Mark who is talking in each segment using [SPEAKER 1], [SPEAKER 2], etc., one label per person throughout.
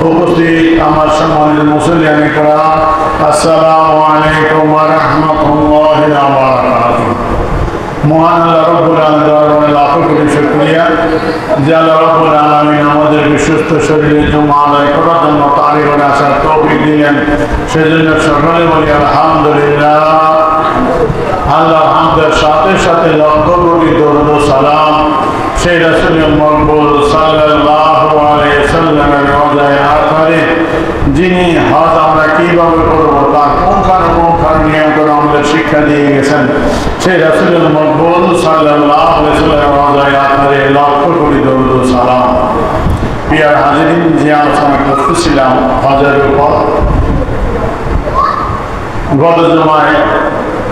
[SPEAKER 1] উপস্থিত আমার সম্মানিত মুসলিম کرام, আসসালামু আলাইকুম ওয়া রাহমাতুল্লাহি ওয়া বারাকাতুহু। মহান আল্লাহ রাব্বুল আলামিনের লাখ কোটি শুকরিয়া যে আল্লাহ রাব্বুল আলামিন আমাদেরকে সুস্থ শরীরে জুমা আদায় করার জন্য তারিখে আসার তৌফিক দিলেন। সেজন্য সকলে বলি আলহামদুলিল্লাহ। আল্লাহর হামদের সাথে সাথে লক্ষ কোটি দরুদ ও সালাম সেই রাসূলের মকবুল সাল্লাল্লাহু আলাইহি ওয়াসাল্লামের রওজায়ে আতহারে, যিনি হজ আমরা কিভাবে করব তার পুঙ্খানুপুঙ্খ নিয়ম করে আমাদের শিক্ষা দিয়ে গেছেন। সেই রাসূলের মকবুল সাল্লাল্লাহু আলাইহি ওয়াসাল্লামের রওজায়ে আতহারে লক্ষ কোটি দরুদ ও সালাম। প্রিয় হাজিরিন, যে আলোচনা করতেছিলাম হজের উপর, গত জুমায়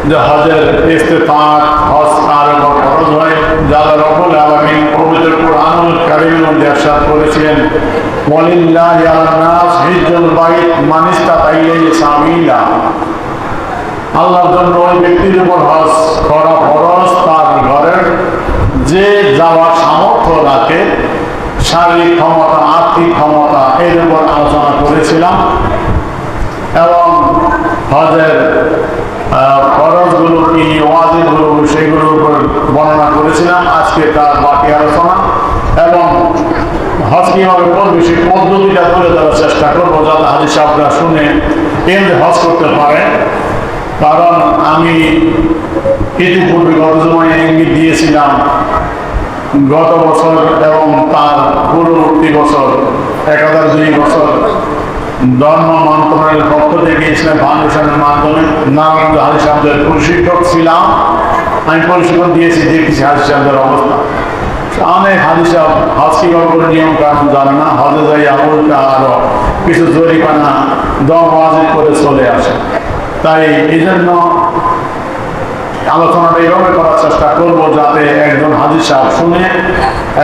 [SPEAKER 1] যে হজের ইস্তেতাআত, হজ কার উপর ফরজ হয়, যা আল্লাহ রাব্বুল আলামিন পবিত্র কুরআনুল কারীমের মধ্যে ইরশাদ করেছিলেন, ওয়ালিল্লাহি আলান নাস হিজ্জুল বাইত মান ইসতাতা ইলাইহি সাবিলা। আল্লাহর জন্য ওই ব্যক্তির উপর হজ করা ফরজ তার ঘরের যে যাওয়ার সামর্থ্য রাখে, শারীরিক ক্ষমতা, আর্থিক ক্ষমতা, এর উপর আলোচনা করেছিলাম এবং হজের ফরজগুলো কি, ওয়াজিবগুলো, সেগুলোর উপর বর্ণনা করেছিলাম। আজকে তার বাকি আলোচনা এবং হজ কিভাবে করবে সেই পদ্ধতিটা তুলে ধরার চেষ্টা করবো, যাতে হাজী সাহেবরা শুনে কেন্দ্রে হজ করতে পারে। কারণ আমি ইতিপূর্বে গত জমায় ইঙ্গিত দিয়েছিলাম, গত বছর এবং তার পূর্ববর্তী বছর 1002 বছর ধর্ম মন্ত্রণালয়ের পক্ষ থেকে ইসলাম ফাউন্ডেশনের মাধ্যমে নারায়ণ হাজী সাহেবদের প্রশিক্ষক ছিলাম। আমি প্রশিক্ষণ দিয়েছি, দেখেছি হাজী সাহেবদের অবস্থা। অনেক হাজী সাহেব হজ কিভাবে করে নিয়ম কানুন জানে না, হজে যাই উল্টা আরো কিছু জরিমানা দম ওয়াজিব করে চলে আসে। তাই এই জন্য আলোচনাটা এইভাবে করার চেষ্টা করবো, যাতে একজন হাজী সাহেব শুনে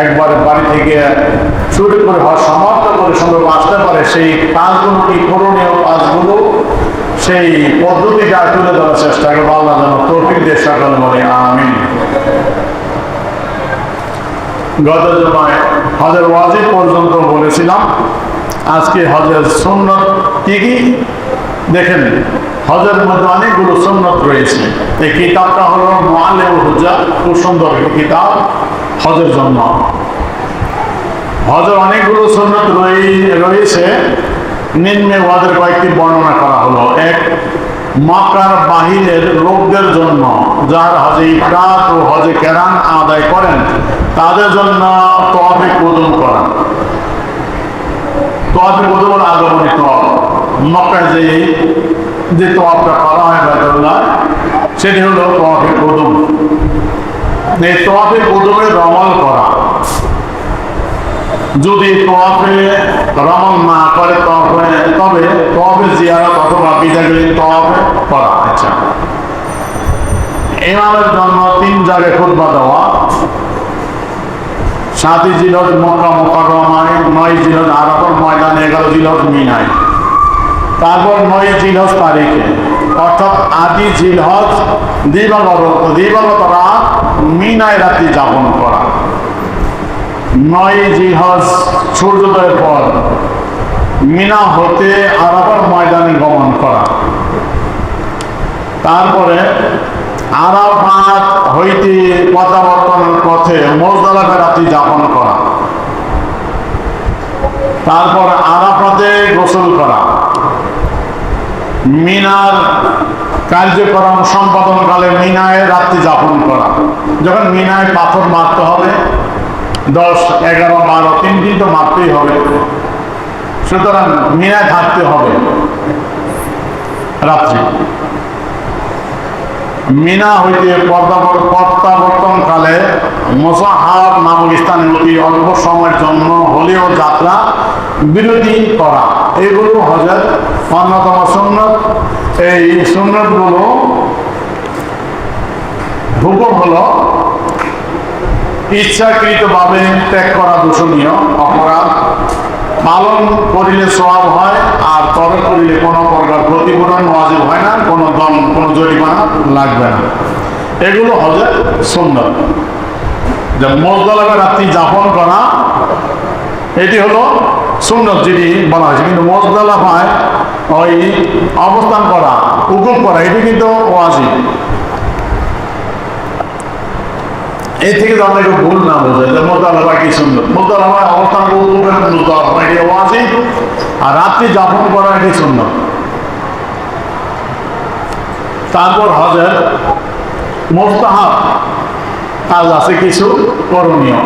[SPEAKER 1] একবার বাড়ি থেকে শুরু করে হজ সমাপ্ত করে সুন্দর আসতে পারে। সেই কাজগুলো কি করণীয় কাজগুলো, সেই পদ্ধতিটা তুলে ধরার চেষ্টা করবো। আল্লাহ যেন তৌফিক দিয়ে সকল বলে আমিন। গত জমায় হজের ওয়াজিব পর্যন্ত বলেছিলাম। আজকে হজের সুন্নত কি কি দেখেন। হজের মধ্যে অনেকগুলো সুন্নত রয়েছে। এই কিতাবটা হলো মুআল্লিমুল হুজ্জাহ, খুব সুন্দর কিতাব হজের জন্য। হজের অনেকগুলো সুন্নত রয়েছে। নিম্নে ওয়াদের কয়েকটি বর্ণনা করা হলো। এক, মক্কার বাহিরের লোকদের জন্য, যারা হজে ইফরাদ ও হজে কেরান আদায় করেন, তাদের জন্য তওয়াফে কুদুম করা। তওয়াফে কুদুমের আগমনী তওয়াফ, মক্কায় যে তওয়াফটা করা হয় বাইতুল্লাহ, সেটি হলো তওয়াফে কুদুম। এই তওয়াফে কুদুমের রমল করা। যদি তওয়াফে রমল না করে তবে তওয়াফে জিয়ারত অথবা বিদায়কালীন তওয়াফে করা। আচ্ছা, ইমামের জন্য 3 জায়গায় খুতবা দেওয়া। 7 জিলহজ মক্কা মুকাররমায়, 9 জিলহজ আরাফার ময়দানে, 11 জিলহজ মিনায়। তারপর 9 জিলহজ তারিখে অর্থাৎ 8 জিলহজ দিবাগত রাত মিনায় রাত্রি যাপন করা। 9 জিলহজ সূর্যোদয়ের পর মিনা হতে আরাফার ময়দানে গমন করা। তারপরে আরাফাত হইতে প্রত্যাবর্তনের পথে মুজদালিফায় রাত্রি যাপন করা। তারপর আরাফাতে গোসল করা। মিনার কার্যক্রম সম্পাদনকালে মিনায় রাত্রি যাপন করা। যখন মিনায় পাথর মারতে হবে, 10, 11, 12, 3 দিন তো মারতেই হবে, সুতরাং মিনায় থাকতে হবে রাত্রি। মিনা হইতে প্রত্যাবর্তনকালে মুসাহাব নামক স্থানে অতি অল্প সময়ের জন্য হলেও যাত্রা বিরতি করা। এগুলো হজের অন্যতম সুন্নত। এই সুন্নতগুলো হুকুম হলো ইচ্ছাকৃতভাবে ত্যাগ করা দূষণীয় অপরাধ। পালন করিলে সওয়াব হয়, আর তবে করিলে কোনো প্রকার ক্ষতিপূরণ ওয়াজিব হয় না, কোনো দম, কোনো জরিমানা লাগবে না। এগুলো হজের সুন্নত। যে মুজদালিফায় রাত্রি যাপন করা, এটি হলো সুন্নত যেটি বলা হয়েছে, কিন্তু মুজদালিফায় ওই অবস্থান করা, উকুফ করা, এটি কিন্তু ওয়াজিব। এই থেকে তো আমরা একটু ভুল না বোঝাই যে মুজদালিফা কি সুন্নত। মুজদালিফায় অবস্থান করে উকুফের মুজদালিফা এটি ওয়াজিব, আর রাত্রি যাপন করা এটি সুন্নত। তারপর হজের মুস্তাহাব কাজ আছে কিছু করণীয়,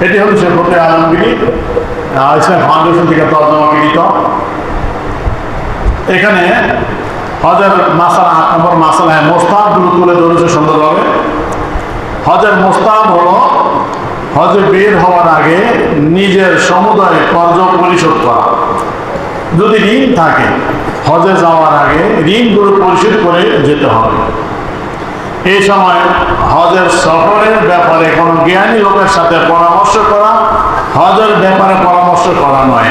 [SPEAKER 1] এটি হল শেখ ফতে আলমগীর ইসলাম ফাউন্ডেশন থেকে তর্জমাকৃত। এখানে হজের মাসালা 8 নম্বর মাসালায় মোস্তাহাবগুলো তুলে ধরেছে সুন্দরভাবে। হজের মোস্তাহাব হলো হজে বের হওয়ার আগে নিজের সমুদায় কর্জ পরিশোধ করা। যদি ঋণ থাকে হজে যাওয়ার আগে ঋণগুলো পরিশোধ করে যেতে হবে। এই সময় হজের সফরের ব্যাপারে কোনো জ্ঞানী লোকের সাথে পরামর্শ করা হজের ব্যাপারে পরামর্শ করা নয়,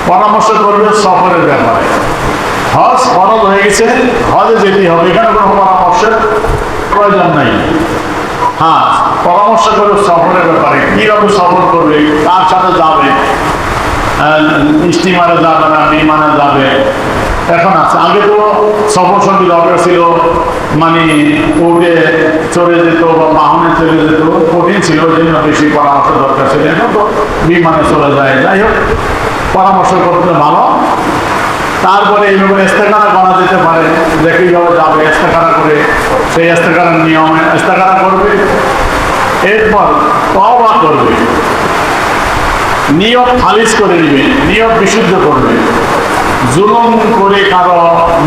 [SPEAKER 1] পরামর্শ করবে সফরের ব্যাপারে। হজ ফরজ হয়ে গেছে, হজে যেতে হবে, এখানে কোনো পরামর্শের প্রয়োজন নাই। হ্যাঁ, পরামর্শ করবে সফরের ব্যাপারে, কীভাবে সফর করবে, কার সাথে যাবে, স্টিমারে যাবে না বিমানে যাবে। এখন আছে, আগে তো সফর সঙ্গী দরকার ছিল, মানে উঠে চলে যেত বা বাহনে চলে যেত, কঠিন ছিল, ওই জন্য বেশি পরামর্শ দরকার ছিল। এখন তো বিমানে চলে যায়। যাই হোক, পরামর্শ করতে ভালো। তারপরে এইভাবে ইস্তেখারা করা যেতে পারে, যে কীভাবে যাবে, ইস্তেখারা করে সেই ইস্তেখারার নিয়মে ইস্তেখারা করবে। এরপর তওবা করবে, নিয়ত খালিজ করে দিবে, নিয়ত বিশুদ্ধ করবে। জুলুম করে কারো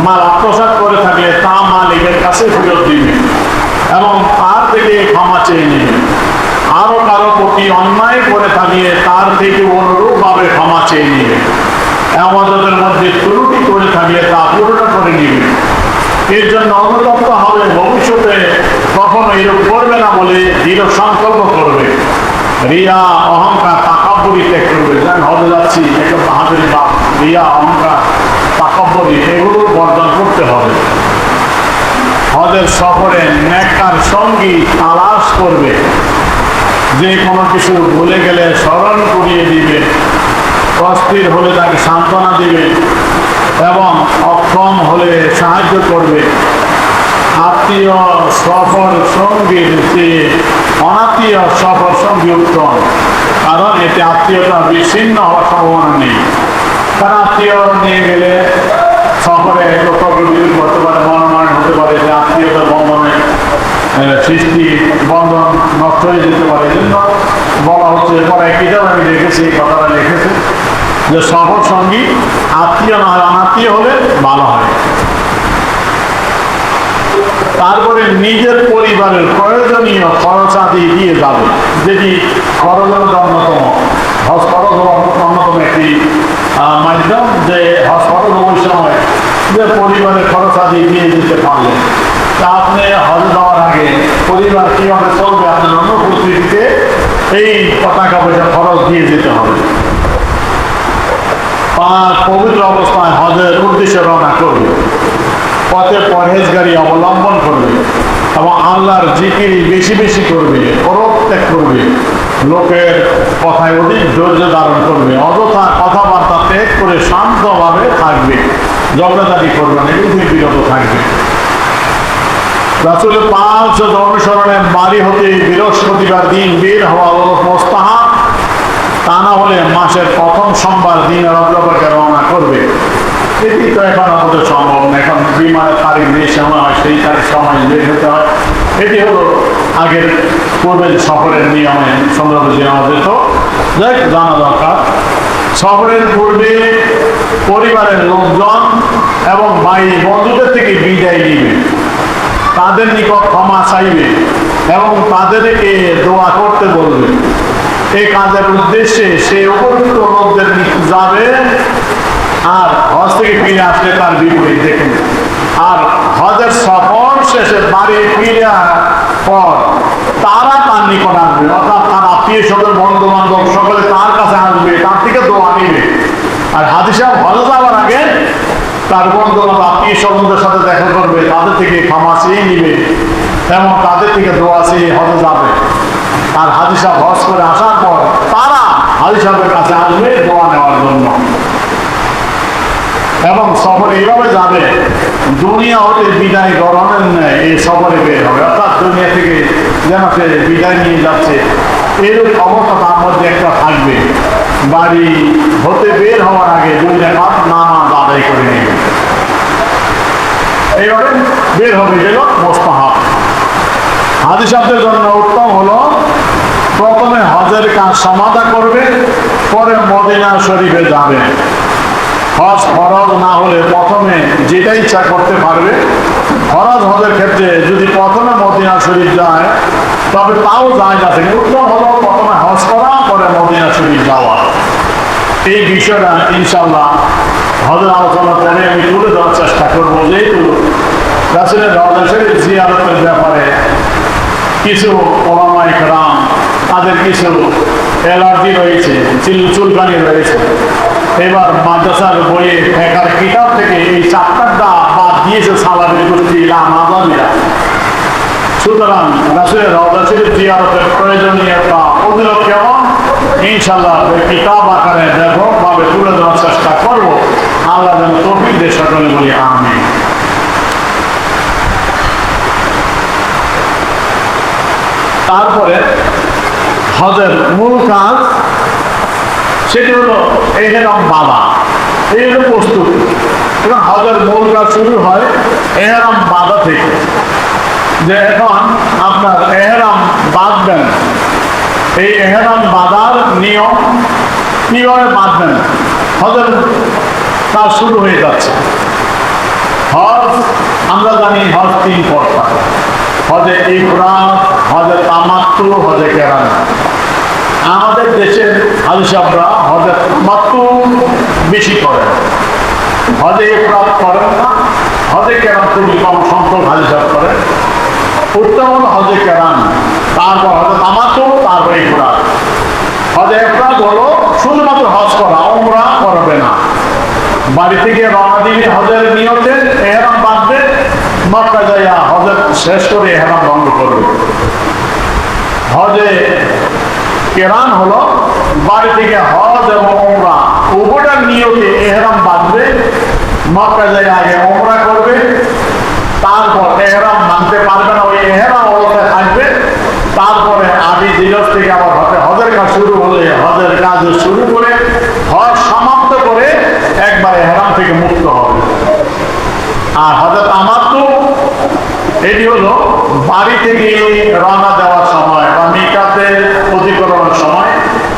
[SPEAKER 1] মাল আত্মসাৎ করে থাকলে তা মালিকের কাছে ফেরত দিবে এবং তার থেকে ক্ষমা চেয়ে নেবে। আরো কারো প্রতি অন্যায় করে থাকলে তার থেকে অনুরূপভাবে ক্ষমা চেয়ে নেবে। আমাদের মধ্যে ত্রুটি করে থাকলে তা পূর্ণ করে নেবে। এর জন্য অনুতপ্ত হবে, ভবিষ্যতে কখনো এরূপ করবে না বলে দৃঢ় সংকল্প করবে। রিয়া, অহংকার, তাকাব্বুরি ত্যাগ করবে। যেন হজে যাচ্ছি একটা বাহাদুরি বাপ, রিয়া, অহংকার, তাকাব্বুরি এগুলো বর্জন করতে হবে। হজের সফরে নেককার সঙ্গী তালাশ করবে, যে কোনো কিছু ভুলে গেলে স্মরণ করিয়ে দিবে, অস্থির হলে তাকে সান্ত্বনা দিবে এবং অক্ষম হলে সাহায্য করবে। আত্মীয় সফর সঙ্গীর চেয়ে অনাত্মীয় সফর সঙ্গী উত্তম, কারণ এতে আত্মীয়তা বিচ্ছিন্ন হওয়ার সম্ভাবনা নেই। কারণ আত্মীয় নিয়ে গেলে সফরে প্রকৃতির করতে পারে, মনোনয়ন হতে পারে, যে আত্মীয়তার বন্ধনের সৃষ্টি বন্ধন নষ্ট হয়ে যেতে পারে। এই জন্য বলা হচ্ছে, পরে কিতাব আমি দেখেছি, এই কথাটা লিখেছে যে সফর সঙ্গী আত্মীয় না হয় অনাত্মীয় হলে ভালো হয়। তারপরে নিজের পরিবারের প্রয়োজনীয় খরচাদি দিয়ে যাবে, যেটি খরচের অন্যতম। হজ খরচ অন্যতম একটি মাধ্যম, যে হজ খরচ ওই সময় যে পরিবারের খরচাদি দিয়ে দিতে পারলেন। তা আপনি হজ যাওয়ার আগে পরিবার কীভাবে চলবে আপনার অনুপস্থিতিতে এই টাকা পয়সা খরচ দিয়ে যেতে হবে। পবিত্র অবস্থায় হজের উদ্দেশ্যে রওনা করবে, পথে পরহেজগারি অবলম্বন করবে এবং আল্লাহর জিকির বেশি বেশি করবে, পরত্যাগ করবে, লোকের কথায় অধিক ধৈর্য ধারণ করবে, অযথা কথাবার্তা ত্যাগ করে শান্তভাবে থাকবে, ঝগড়াঝাটি করবে না, এগুলো থেকে বিরত থাকবে। রাসূল পাক অনুসরণে বাড়ি হতে বৃহস্পতিবার দিন বের হওয়া মোস্তাহাব, তা না হলে মাসের প্রথম সোমবার দিন রজবকে রওনা করবে। এটি তো এখন আমাদের সম্ভব না, এখন বিমানের তারিখ যে সময় হয় সেই তারিখ সময় বের হতে হয়। এটি হলো আগের পূর্বের সফরের নিয়মে সুন্দরভাবে জানা যেত। যাই জানা দরকার, সফরের পূর্বে পরিবারের লোকজন এবং ভাই বন্ধুদের থেকে বিদায় নিবে, তাদের নিকট ক্ষমা চাইবে এবং তাদেরকে দোয়া করতে বলবে। এই কাজের উদ্দেশ্যে সে উপযুক্ত লোকদের যাবে, আর হজ থেকে ফিরে আসলে তার বিপরীত দেখেন। আর হজের সফর শেষে বাড়ি ফিরে পর তারা তার নিকট আসবে, অর্থাৎ তার আত্মীয় স্বজন, বন্ধু বান্ধব সকলে তার কাছে আসবে, তার থেকে দোয়া নিবে। আর হাজী সাহেব হজে যাওয়ার আগে তার বন্ধু বান্ধব আত্মীয় স্বজনদের সাথে দেখা করবে, তাদের থেকে ক্ষমা চেয়ে নিবে এবং তাদের থেকে দোয়া চেয়ে হজে যাবে। আর হাজী সাহেব হজ করে আসার পর তারা হাজী সাহেবের কাছে আসবে দোয়া নেওয়ার জন্য। এবং সফরে এইভাবে যাবে, দুনিয়া হতে বিদায় গ্রহণের নেয় এই সফরে বের হবে, অর্থাৎ দুনিয়া থেকে যেন সে বিদায় নিয়ে যাচ্ছে এরকম অবস্থা তার মধ্যে একটা থাকবে। বাড়ি হতে বের হওয়ার আগে 2 রাকাত নামাজ আদায় করে নেবে, এইভাবে বের হবে, যেগুলো মুস্তাহাব। হাজী সাহেবদের জন্য উত্তম হলো প্রথমে হজের কাজ সমাধা করবে, পরে মদিনা শরীফে যাবে। হজ ফরজ না হলে প্রথমে যেটা ইচ্ছা করতে পারবে। ফরজ হজের ক্ষেত্রে যদি প্রথমে মদিনা শরীফ যায় তবে তাও যায় আছে, উত্তম হলো প্রথমে হজ করা, পরে মদিনা শরীফ যাওয়া। এই বিষয়টা ইনশাল্লাহ হজের আলোচনা করে আমি তুলে দেওয়ার চেষ্টা করবো। যেহেতু রাসূলের রওজা শরীফ জিয়ারতের ব্যাপারে কিছু ওলামায়ে কেরাম তাদের কিছু অ্যালার্জি রয়েছে, চুলকানি রয়েছে। এবার মাদ্রাসার বইয়ে ফেকার কিতাব থেকে এই চাপ্টারটা বাদ দিয়েছে সালাফি গোষ্ঠী মাযহাবিরা। সুতরাং রাসূলের রওজা শরীফ জিয়ারতের প্রয়োজনীয়তা ফজিলত কেমন ইনশাআল্লাহ কিতাব আকারে ব্যাপকভাবে তুলে ধরার চেষ্টা করব। আল্লাহ যেন তৌফিক দেয়, সকলে বলি আমিন। তারপরে হজের মূল কাজ সেটি হলো ইহরাম বাঁধা, এই হলো প্রস্তুতি। এবং হজের মূল কাজ শুরু হয় ইহরাম বাঁধা থেকে, যে এখন আপনার ইহরাম বাঁধবেন। এই ইহরাম বাঁধার নিয়ম কিভাবে বাঁধবেন, হজের কাজ শুরু হয়ে যাচ্ছে। হজ আমরা জানি হজ 3 প্রকার, হজে ইফরাদ, হজে তামাত্তু, হজে কেরান। আমাদের দেশের হাজী সাহেবরা হজে তামাত্তু বেশি করেন, হজে ইফরাদ করেন না, হজে কেরান খুবই কম সংখ্যক হাজী সাহেব করেন। উত্তম হল হজে কেরান, তারপর হজে তামাত্তু, তারপর ইফরাদ। হজে ইফরাদ হলো শুধুমাত্র হজ করা, উমরা করবে না। বাড়ি থেকে রওনা দিবে হজের নিয়তে, ইহরাম বাঁধবে, মক্কা যাইয়া হজের শেষ করে ইহরাম ভঙ্গ করবে। হজে কেরান হলো বাড়ি থেকে হজ এবং উমরা উভয়টার নিয়তে ইহরাম বাঁধবে, মক্কা যাইয়া আগে উমরা করবে, তারপর ইহরাম বাঁধতে পারবে না, ওই ইহরাম অবস্থায় থাকবে। তারপরে আদি দিবস থেকে আবার হজের কাজ শুরু হলে হজের কাজ শুরু করে হজ সমাপ্ত করে একবার ইহরাম থেকে মুক্ত হবে। আর হজে তামাত্তু এটি হলো বাড়ি থেকে রওনা দেওয়ার সময় বা মিকাতে অতিক্রমের সময়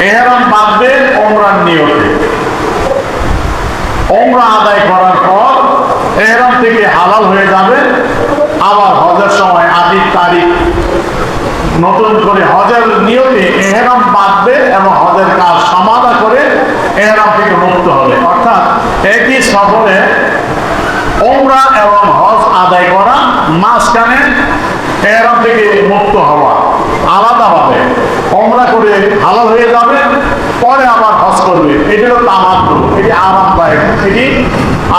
[SPEAKER 1] ইহরাম বাঁধবে উমরার নিয়তে। উমরা আদায় করার পর ইহরাম থেকে হালাল হয়ে যাবে। আবার হজের সময় আদির তারিখ নতুন করে হজের নিয়তে ইহরাম বাঁধবে এবং হজের কাজ সমাধা করে ইহরাম থেকে মুক্ত হবে। অর্থাৎ একই সফরে উমরা এবং হজ আদায় করা, মাঝখানে ইহরাম থেকে মুক্ত হওয়া আলাদাভাবে। উমরা করে হালাল হয়ে যাবে, পরে আবার হজ করবে। এটি হলো তামাত্তু, এটি আরামদায়ক, এটি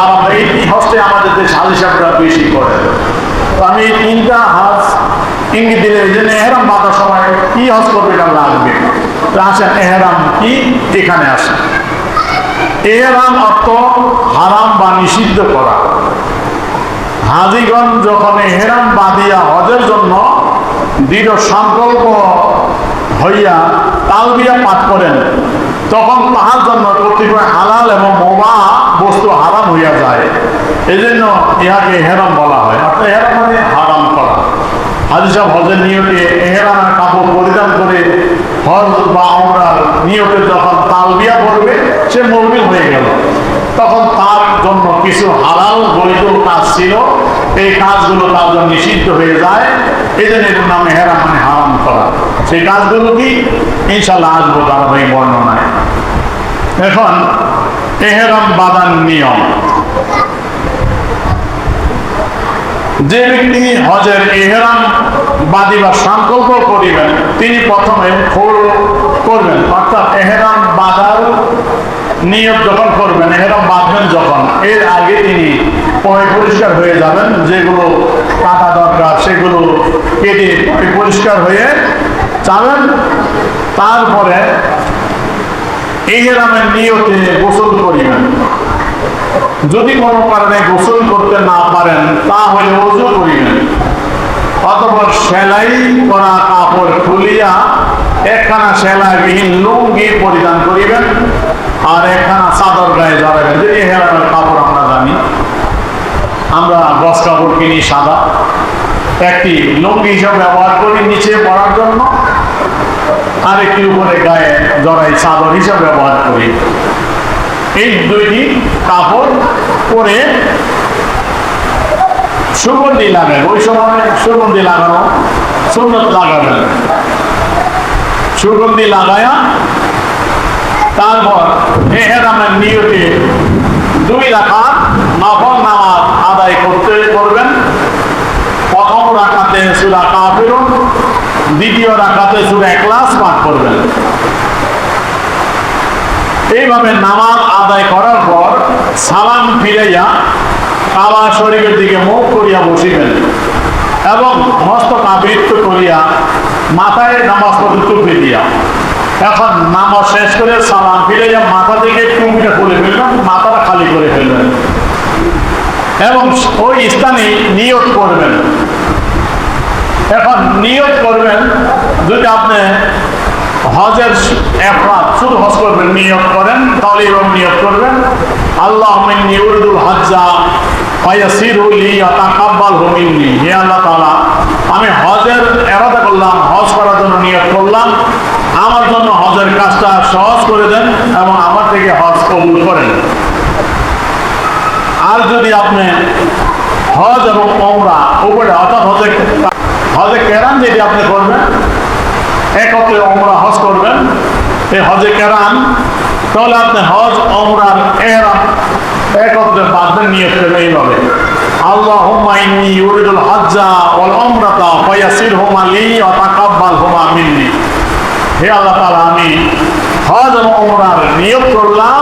[SPEAKER 1] আরামদায়ক। এই হজটা আমাদের দেশ হাজী সাহেবরা বেশি করে। তো আমি এই 3টা হজ ইঙ্গিত দিলে এই জন্য ইহরাম বাঁধার সময় কি হজ করবে এটা লাগবে। তো আসেন ইহরাম কি, এখানে আসেন। ইহরাম অর্থ হারাম বা নিষিদ্ধ করা। হাজীগণ যখন ইহরাম বাঁধিয়া হজের জন্য দৃঢ় সংকল্প হইয়া তালবিয়া পাঠ করেন, তখন তাহার জন্য কতিপয় হালাল এবং মুবাহ বস্তু হারাম হইয়া যায়। এই জন্য ইহাকে ইহরাম বলা হয়। অর্থাৎ ইহরাম মানে হারাম করা। হাজী সাহেব হজের নিয়তে ইহরামের কাপড় পরিধান করে হজ বা উমরার নিয়তে যখন তালবিয়া পড়বে, সে মুমিন হয়ে গেল। তখন তার জন্য কিছু হালাল বৈধ কাজ ছিল, এই কাজগুলো তার জন্য নিষিদ্ধ হয়ে যায়। এই জন্য এর নাম ইহরাম মানে হারাম করা। সেই কাজগুলো কি ইনশাআল্লাহ আসবো ধারাবাহিক বর্ণনায়। এখন ইহরাম বাঁধার নিয়ম। যে ব্যক্তি হজের ইহরাম বাঁধিবার সংকল্প করিবেন, তিনি প্রথমে করবেন, অর্থাৎ ইহরাম বাঁধার নিয়ত যখন করবেন, ইহরাম বাঁধবেন যখন, এর আগে তিনি পরিষ্কার হয়ে যাবেন। যেগুলো কাটা দরকার সেগুলো কেটে পরিষ্কার হয়ে যাবেন। তারপরে ইহরামের নিয়তে গোসল করিবেন। যদি কোনো কারণে গোসল করতে না পারেন তাহলে ওযু করিবেন, অথবা সেলাই করা কাপড় খুলিয়া একখানা সেলাইবিহীন লুঙ্গি পরিধান করিবেন আর একখানা চাদর গায়ে জড়াবেন। যদি ইহরামের কাপড় আমরা জানি, আমরা গস কাপড় কিনি সাদা, একটি লুঙ্গি হিসাবে ব্যবহার করি নিচে পরার জন্য, আর একটি উপরে গায়ে জড়াই চাদর হিসাবে ব্যবহার করি। এই দুইটি কাপড় পরে সুগন্ধি লাগাবেন। ওই সময় সুগন্ধি লাগানো সুন্নত লাগাবেন। সুগন্ধি লাগায়া তারপর ইহরামের নিয়তে 2 রাকাত নফল নামাজ আদায় করবেন। প্রথম রাকাতে সূরা কাফিরুন, দ্বিতীয় রাকাতে সূরা ইখলাস পাঠ করবেন। এইভাবে নামাজ আদায় করার পর সালাম ফিরাইয়া কাবা শরীফের দিকে মুখ করিয়া বসিবেন এবং মস্তক আবৃত করিয়া মাথায় নামাজ পড়তে টুপি দিয়া। এখন নামাজ শেষ করে সালাম ফিরাইয়া মাথা থেকে টুপিটা খুলে ফেলবেন, মাথাটা খালি করে ফেলবেন এবং ওই স্থানে নিয়ত করবেন। এখন নিয়ত করবেন, যদি আপনি হজের ইফরাদ শুধু হজ করবেন নিয়ত করেন তাহলে এবং নিয়ত করবেন, আল্লাহুম্মা ইন্নী উরিদুল হজ্জা ফায়াসসিরহু লি ওয়া তাকাব্বালহু মিন্নী। হে আল্লাহ তাআলা, আমি হজের ইরাদা করলাম, হজ করার জন্য নিয়ত করলাম, আমার জন্য হজের কাজটা সহজ করে দেন এবং আমার থেকে হজ কবুল করেন। আর যদি আপনি হজ এবং উমরা উপরে অর্থাৎ হজে কেরান যেটি আপনি করবেন, একত্রে উমরা হজ করবেন, এই হজে কেরান, তাহলে আপনি হজ উমরার ইহরাম একত্রে বাঁধবেন, নিয়ত করবেন এইভাবে, আল্লাহুম্মা ইন্নী উরিদুল হজ্জা ওয়াল উমরাতা ফায়াসসিরহুমা লি ওয়া তাকাব্বালহুমা মিন্নী। হে আল্লাহ তাআলা, আমি হজ এবং উমরার নিয়ত করলাম,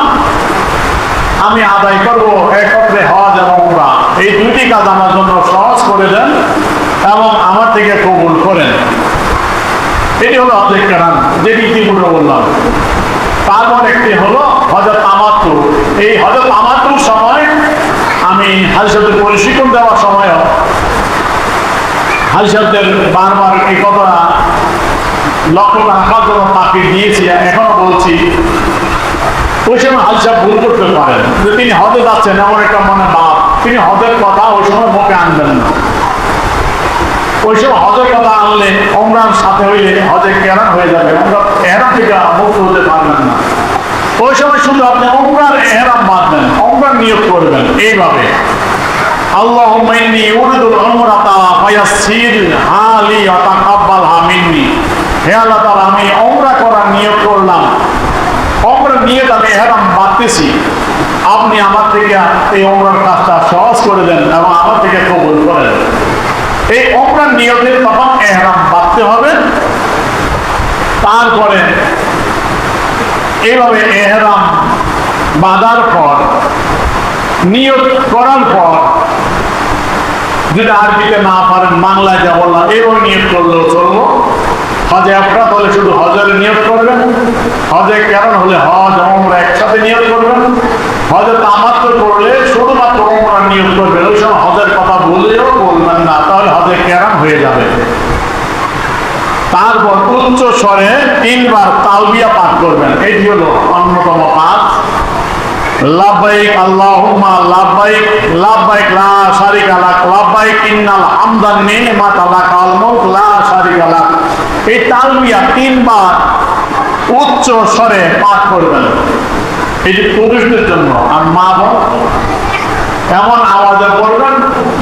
[SPEAKER 1] আমি আদায় করব একত্রে হজ এবং উমরা, এই দুইটি কাজ আমার জন্য সহজ করে দেন এবং আমার থেকে কবুল করেন। এটি হলো হজে কেরান, যেটি ইতিপূর্বে বললাম। তারপর একটি হলো হজে তামাত্তু। এই হজে তামাত্তুর সময় আমি হাজী সাহেবদের প্রশিক্ষণ দেওয়ার সময়ও হাজী সাহেবদের বারবার এই কথা লক্ষ্য রাখার জন্য তাকে দিয়েছি, এখনো বলছি। ওই সময় হাজী সাহেব ভুল করতে পারেন যে তিনি হজে যাচ্ছেন, এমন একটা মনে ভাব, তিনি হজের কথা ওই সময় মুখে আনবেন না। ওই সময় হজের কথা আনলে উমরার সাথে হইলে হজে কেরান হয়ে যাবে, এহরাম থেকে মুক্ত হতে পারবেন না। ওই সময় শুধু আপনি উমরার ইহরাম বাঁধবেন, উমরার নিয়ত করবেন এইভাবে, আল্লাহুম্মা ইন্নী উরিদুল উমরাতা ফায়াসসিরহা লি ওয়া তাকাব্বালহা মিন্নী। হে আল্লাহ তাআলা, আমি উমরা করার নিয়ত করলাম, উমরার নিয়ত আমি ইহরাম বাঁধতেছি, আপনি আমার থেকে এই উমরার কাজটা সহজ করে দেন এবং আমার থেকে কবুল করেন। এই উমরার নিয়তে তখন ইহরাম বাঁধতে হবে। তারপরে এইভাবে ইহরাম বাঁধার পর, নিয়ত করার পর, যদি আরবিতে না পারেন বাংলায় যা বললাম এইভাবে নিয়ত করলেও চলবো। হজে ইফরাদ হলে শুধু হজের নিয়ত করবেন, হজে কেরান হলে হজ উমরা একসাথে নিয়ত করবেন, হজে তামাত্তু করলে শুধুমাত্র উমরার নিয়ত করবেন। ওই সময় হজের কথা বললেও বলবেন না, তাহলে হজে কেরান হয়ে যাবে। তারপর উচ্চ স্বরে 3 বার তালবিয়া পাঠ করবেন। এটি হলো অন্যতম কাজ। লাব্বাইক আল্লাহুম্মা লাব্বাইক, লাব্বাইক লা শারিকা লাক, লাব্বাইক ইন্নাল হামদা ওয়ান নি'মাতা লাকাল মুলক লা শারিকা লাক। এই তালবিয়া 3 বার উচ্চ স্বরে পাঠ করবেন। এটি পুরুষদের জন্য, আর মা বোন এমন আওয়াজে পড়বেন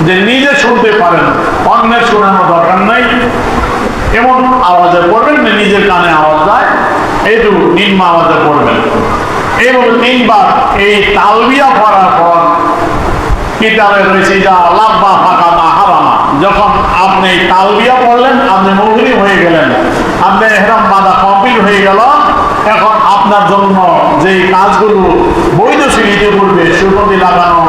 [SPEAKER 1] যে নিজে শুনতে পারেন, অন্যের শোনানোর দরকার নাই, এমন আওয়াজে পড়বেন যে নিজের কানে আওয়াজ যায়, একটু নিম্ন আওয়াজে পড়বেন। এবং 3 বার এই তালবিয়া পড়ার পর কিতাবে রয়েছে যা লাব্বা ফাকা মা হারামা, যখন আপনি এই তালবিয়া পড়লেন আপনি মুহরিম হয়ে গেলেন, আপনার ইহরাম বাঁধা কমপ্লিট হয়ে গেল। এখন আপনার জন্য যে কাজগুলো বৈধ ছিল ইতিপূর্বে, সুগন্ধি লাগানো,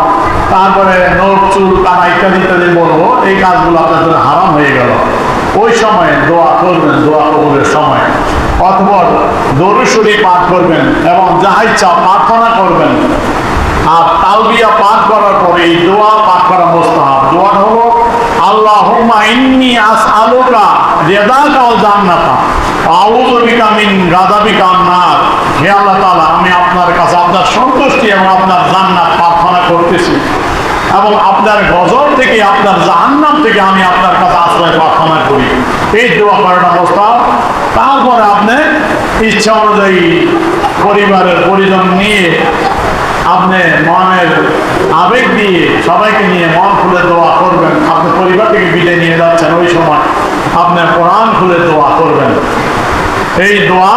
[SPEAKER 1] তারপরে নখ চুল কাটা ইত্যাদি ইত্যাদি বলবো, এই কাজগুলো আপনার জন্য হারাম হয়ে গেল। ওই সময় দোয়া করবেন, দোয়া কবুলের সময়, অথবা দরুদ শরীফ পাঠ করবেন এবং যাহা ইচ্ছা প্রার্থনা করবেন। আর তালবিয়া পাঠ করার পরে এই দোয়া পাঠ করা মুস্তাহাব। দোয়াটা হলো আল্লাহুম্মা ইন্নী আসআলুকা রিদাকা ওয়াল জান্নাতা আউযু বিকা মিন গাযাবিকা আন-নার। হে আল্লাহ তাআলা, আমি আপনার কাছে আপনার সন্তুষ্টি এবং আপনার জান্নাত প্রার্থনা করতেছি এবং আপনার গজব থেকে, আপনার জাহান্নাম থেকে আমি আপনার কাছে আশ্রয় প্রার্থনা করি। এই দোয়া করাটা মুস্তাহাব। তারপরে আপনি ইচ্ছা অনুযায়ী পরিবারের পরিজন নিয়ে আপনি মনের আবেগ দিয়ে সবাইকে নিয়ে মন খুলে দোয়া করবেন। আপনি পরিবার থেকে বিদায় নিয়ে যাচ্ছেন, ওই সময় আপনি কোরআন খুলে দোয়া করবেন। এই দোয়া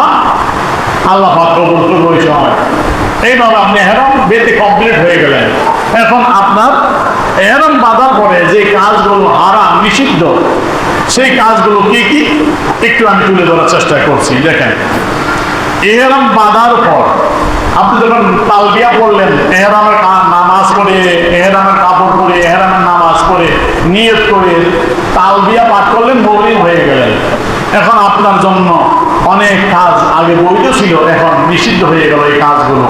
[SPEAKER 1] আল্লাহ পাক কবুল করবে ওই সময়। এইভাবে আপনি এহরাম বেঁধে কমপ্লিট হয়ে গেলেন। এখন আপনার এহরাম বাঁধার পরে যে কাজগুলো হারাম নিষিদ্ধ, সেই কাজগুলো কি কি একটু আমি তুলে ধরার চেষ্টা করছি। দেখেন, এহরাম বাঁধার পর আপনি যখন তালবিয়া পড়লেন, এহরামের নামাজ পড়ে, এহরামের কাপড় পরে, এহরামের নামাজ পড়ে, নিয়ত করে তালবিয়া পাঠ করলেন, মুহরিম হয়ে গেলেন। এখন আপনার জন্য অনেক কাজ আগে বৈধ ছিল, এখন নিষিদ্ধ হয়ে গেল এই কাজগুলো।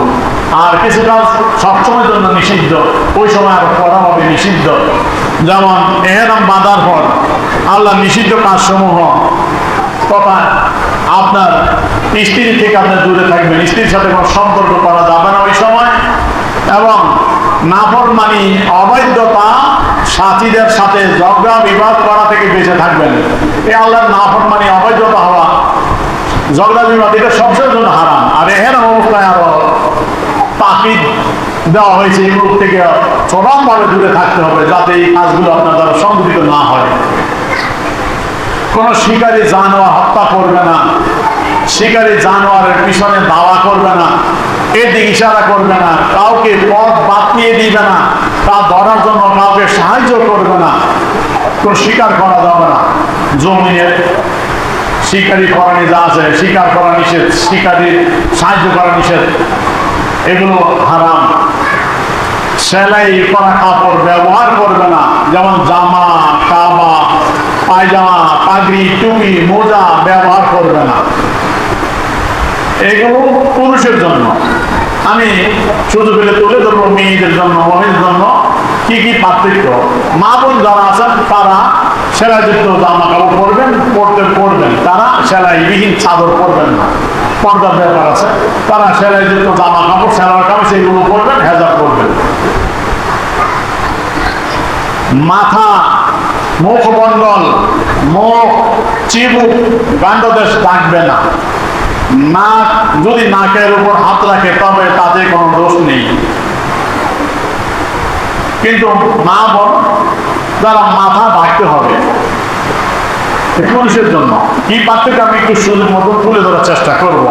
[SPEAKER 1] আর কিছু কাজ সবসময়ের জন্য নিষিদ্ধ, ওই সময় আরো করা হবে নিষিদ্ধ। যেমন এহরাম বাঁধার পর আল্লাহ নিষিদ্ধ কাজসমূহ তথা আপনার স্ত্রী থেকে আপনি দূরে থাকবেন, স্ত্রীর সাথে কোনো সম্পর্ক করা যাবে না ওই সময়। এবং নাফরমানি, অবৈধতা, সাথীদের সাথে ঝগড়া বিবাদ করা থেকে বেঁচে থাকবেন। এই আল্লাহর নাফরমানি, অবৈধতা হওয়া, ঝগড়া বিবাদ, এটা সবসময়ের জন্য হারাম। আর এহেরাম অবস্থায় আরো তাকিদ দেওয়া হয়েছে, এগুলো থেকে চরমভাবে দূরে থাকতে হবে, যাতে এই কাজগুলো আপনার দ্বারা সংঘটিত না হয়। কোন শিকারী জানোয়ার হত্যা করবে না, শিকারী জানোয়ারের পিছনে দাওয়া করবে না, এদিকে ইশারা করবে না, কাউকে পথ বাতিয়ে দিবে না, তা ধরার জন্য কাউকে সাহায্য করবে না, কোন শিকার করা যাবে না। জমিনের শিকারী করানি যা আছে, শিকার করা নিষেধ, শিকারী সাহায্য করা নিষেধ, এগুলো হারাম। সেলাই করা কাপড় ব্যবহার করবে না, যেমন জামা, কাবা, পায়জামা, পাগড়ি, টুপি, মোজা ব্যবহার করবে না। এগুলো পুরুষের জন্য। আমি শুধু পেলে তুলে ধরবো মেয়েদের জন্য, মহিলাদের জন্য কি কি পার্থক্য। মা বোন যারা আছেন তারা সেলাইযুক্ত জামা কাপড় পরবেন, পরবেন, তারা সেলাইবিহীন চাদর পরবেন না। পর্দার ব্যাপার আছে, তারা সেলাইযুক্ত জামা কাপড়, সেলার কাপড় সেগুলো পরবেন, হেজাব করবেন। মাথা, মুখমণ্ডল, মুখ, চিবুক, গান্ডদেশ থাকবে না। নাক, যদি নাকের উপর হাত রাখে তবে তাতে কোনো দোষ নেই। কিন্তু মা বোন যারা মাথা ঢাকতে হবে পুরুষের জন্য। কি পার্থক্য আমি একটু সুযোগ মতো তুলে ধরার চেষ্টা করব।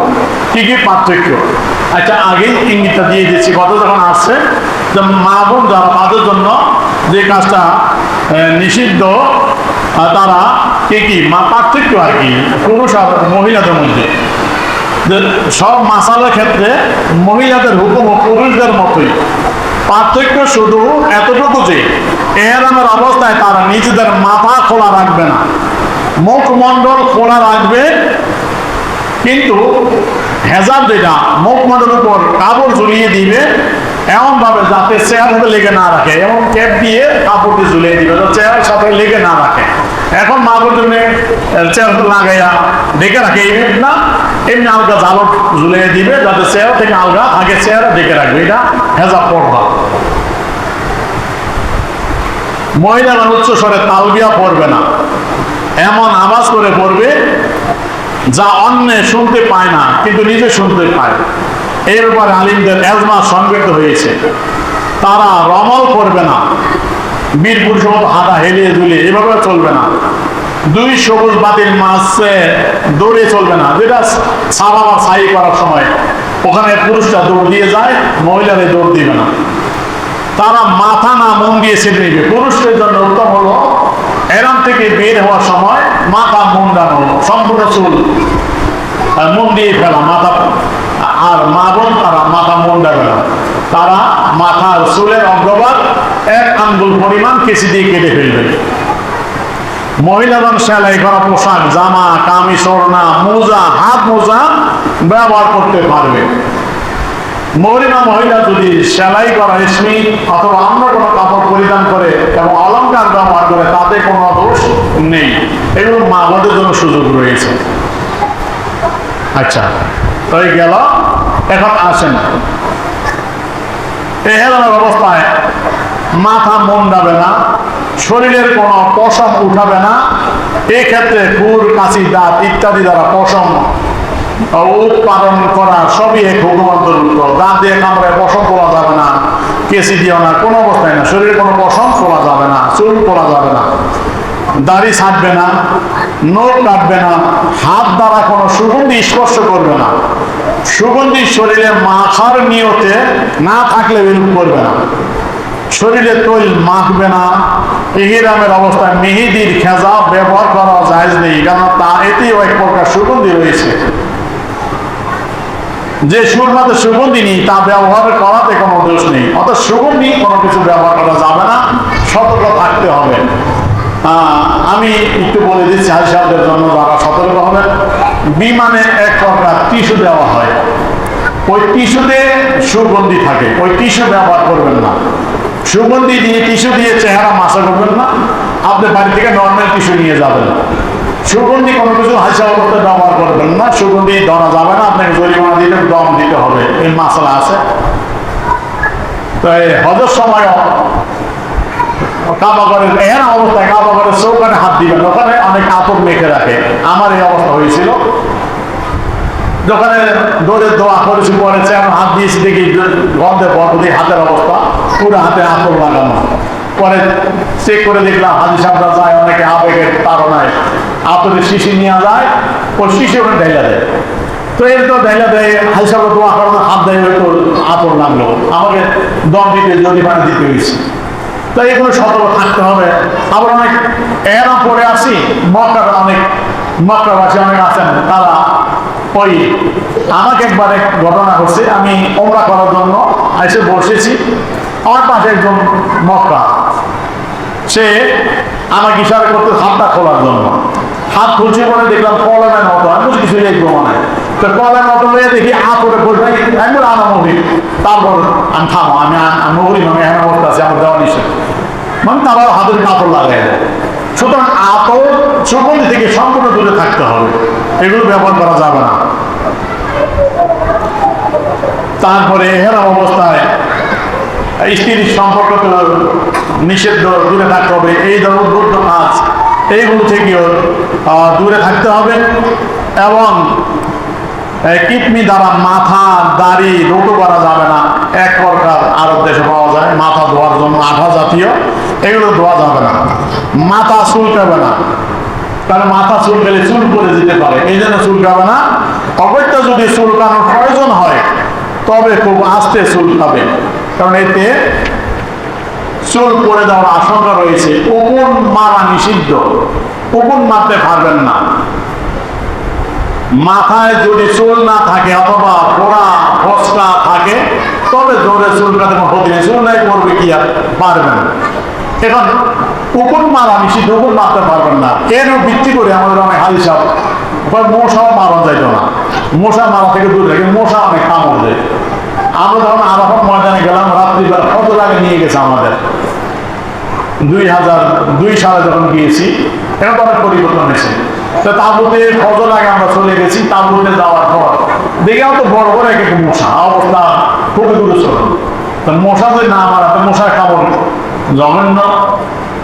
[SPEAKER 1] কি কি পার্থক্য? আচ্ছা, আগেই ইঙ্গিতটা দিয়ে দিচ্ছি, কত যখন আসছে যে মা বোন যারা, তাদের জন্য যে কাজটা নিষিদ্ধ, তারা কি কি পার্থক্য আর কি পুরুষ আর মহিলাদের মধ্যে। সব মাসালার ক্ষেত্রে মহিলাদের হুকুম পুরুষদের মতোই, পার্থক্য শুধু এতটুকু যে এহরামের অবস্থায় তারা নিজেদের মাথা খোলা রাখবে না, মুখমণ্ডল খোলা রাখবে, কিন্তু হেজাব যেটা মুখমণ্ডলের উপর কাপড় ঝুলিয়ে দিবে এমন ভাবে যাতে চেহারাতে লেগে না রাখে, এবং ক্যাপ দিয়ে কাপড়টি ঝুলিয়ে দিবে চেহারার সাথে লেগে না রাখে। এখন মা বোন চেহারাতে লাগাইয়া ঢেকে রাখে এমনি না, এমনি আলগা ঝালক ঝুলিয়ে দিবে যাতে চেহারা থেকে আলগা থাকে, চেহারা ঢেকে রাখবে, এটা হেজাব পড়বা। মহিলারা উচ্চ স্বরে তালবিয়া পড়বে না, এমন আওয়াজ করে পড়বে যা অন্য শুনতে পায় না কিন্তু নিজে শুনতে পায়। এর উপর আলিমদের এজমা সংগঠিত হয়েছে। তারা রমল করবে না, বীর পুরুষ হাঁটা হেলিয়ে দুলিয়ে এভাবে চলবে না। দুই সবুজ বাতির মাঝে দৌড়ে চলবে না, যেটা সাবা বা সাই করার সময় ওখানে পুরুষরা দৌড় দিয়ে যায়, মহিলারা দৌড় দিবে না। তারা মাথা না মন দিয়ে ছেড়ে নেবে। পুরুষদের জন্য উত্তম হলো এরাম থেকে বের হওয়ার সময় মাথা মুন্ডানো, সম্পূর্ণ চুল মন দিয়ে ফেলা মাথা। আর মা বোন তারা মাথা মুন্ডাবে না, তারা মাথার চুলের অগ্রভাগ 1 আঙ্গুল পরিমাণ কেঁচি দিয়ে কেটে ফেলবে। মহিলাগণ সেলাই করা পোশাক, জামা, কামিজ, ওড়না, মোজা, হাত মোজা ব্যবহার করতে পারবে। মহিলা যদি সেলাই করা রেশমি অথবা অন্য কোনো কাপড় পরিধান করে এবং অলংকার ব্যবহার করে তাতে কোনো দোষ নেই। এগুলো মা বোনদের জন্য সুযোগ রয়েছে। আচ্ছা, তাই গেল। এখন আসেন, এহেলানোর অবস্থায় মাথা মুন্ডাবে না, শরীরের কোনো পশম উঠাবে না। এই ক্ষেত্রে খুর, কাশি, দাঁত ইত্যাদি দ্বারা পশম উৎপাদন করা সবই এক হুকুম অন্তর্ভুক্ত। দাঁত দিয়ে কামড়ায় পশম তোলা যাবে না, কেসি দিও না, কোনো অবস্থায় না। শরীরে কোনো পশম তোলা যাবে না, চুল তোলা যাবে না, দাড়ি ছাঁটবে না, নখ কাটবে না, হাত দ্বারা কোনো সুগন্ধি স্পর্শ করবে না। সুগন্ধি শরীরে মাখার নিয়তে না থাকলে বিরূপ করবে না। শরীরে তৈল মাখবে না। ইহরামের অবস্থায় মেহেদির খেজা ব্যবহার করা জায়েজ নেই, কারণ তা এতেও এক প্রকার সুগন্ধি রয়েছে। যে সুরমাতে সুগন্ধি নেই তা ব্যবহার করাতে কোনো দোষ নেই। অর্থাৎ সুগন্ধি কোনো কিছু ব্যবহার করা যাবে না, সতর্ক থাকতে হবে। আমি একটু বলে দিচ্ছি হাজিদের জন্য, যারা সতর্ক হবে। বিমানে এক প্রকার টিস্যু দেওয়া হয়, ওই টিস্যুতে সুগন্ধি থাকে, ওই টিস্যু ব্যবহার করবেন না। সুগন্ধি দিয়ে টিস্যু দিয়ে চেহারা মাসা করবেন না। আপনি বাড়ি থেকে নর্মাল টিস্যু নিয়ে যাবেন। সুগন্ধি কোনো কিছু হাসা করতে ব্যবহার করবেন না। সুগন্ধি ধরা যাবে না, আপনাকে জরিমানা দিলে দম দিতে হবে, এই মাসলা আছে। তো এই হজের সময় কাবা ঘরের এহেন অবস্থায় কাবা ঘরের চৌকানে হাত দিবেন, ওখানে অনেক আতর মেখে রাখে। আমার এই অবস্থা হয়েছিল, দোকানে দৌড়ে দোয়া করেছি, পড়েছে, এখন হাত দিয়েছি, দেখি গন্ধে বন্ধে হাতের অবস্থা পুরো হাতে আতর লাগানো। পরে চেক করে দেখলাম হাজি সাহেবরা যায়, অনেকে আবেগের তাড়নায় আতরের শিশি নিয়ে যায়, ওর শিশি ওখানে ঢেলা দেয়। তো এর তো ঢেলা দেয়, হাজি সাহেব দোয়া করানো, হাত দেয়, হয়তো আতর লাগলো, আমাকে দম দিতে জরিমানা দিতে হয়েছে। তাই এগুলো সতর্ক থাকতে হবে। আবার অনেক এরা পরে আসি, মক্কার অনেক মক্কাবাসী অনেক আছেন, তারা ওই আমাকে একবার এক ঘটনা হচ্ছে, আমি ওমরা করার জন্য এসে বসেছি, আমার পাশে একজন মক্কা, সে আমাকে ইশারা করতে হাতটা খোলার জন্য। হাত খুলছে পরে দেখলাম কলমের মতো, আমি বুঝি কিছু লিখবো মানে, তো কলমের মতো হয়ে দেখি করে বলবে একবার আনা মহিল। তারপর আমি থামো, আমি মহিল, আমি এমন অবস্থা আছে, আমার দেওয়া নিষেধ, মানে তারপর হাতের কাপড় লাগাই দেয়। সুতরাং আতর সুগন্ধি থেকে সম্পূর্ণ দূরে থাকতে হবে, এগুলো ব্যবহার করা যাবে না। তারপরে এহেরাম অবস্থায় স্ত্রীর সম্পর্ক তো নিষিদ্ধ, দূরে থাকতে হবে। এই ধরনের উদ্বুদ্ধ কাজ এইগুলো থেকেও দূরে থাকতে হবে। এবং কিডনি দ্বারা মাথা দাড়ি রুটু করা যাবে না। এক প্রকার আরব দেশে পাওয়া যায় মাথা ধোয়ার জন্য আঠা জাতীয়, এগুলো ধোয়া যাবে না। মাথা চুলকাবে না, কারণ মাথা চুলকালে চুল পরে যেতে পারে, এই জন্য চুলকাবে না। অবৈধ যদি চুলকানোর প্রয়োজন হয় তবে খুব আস্তে চুলকাবে, কারণ এতে চুল পড়ে যাওয়ার আশঙ্কা রয়েছে। উকুন মারা নিষিদ্ধ, উকুন মারতে পারবেন না। মাথায় যদি চুল না থাকে অথবা পোড়া ফসকা থাকে তবে জোরে চুলকাতে ক্ষতি নেই, চুল নাই করবে কি আর পারবেন। এখন উকুন মারা নিষিদ্ধ, উকুন মারতে পারবেন না। এর ভিত্তি করে আমাদের অনেক হাজি সাহেব মশাও মারা যাইত না, মশা মারা থেকে দূরে থাকে, মশা অনেক কামড় দেয়। আমরা যখন আরাফাত ময়দানে গেলাম, রাত্রিবেলা ফজর আগে নিয়ে গেছে আমাদের, 2002 সালে যখন গিয়েছি, এখন তো অনেক পরিবর্তন হয়েছে। তো তাবুতে ফজর আগে আমরা চলে গেছি। তাবুতে যাওয়ার পর দেখেও তো বড় বড় এক একটা মশা, অবস্থা খুবই গুরুতর। তো মশা যদি না মারা তো মশার কামড় জঘন্য।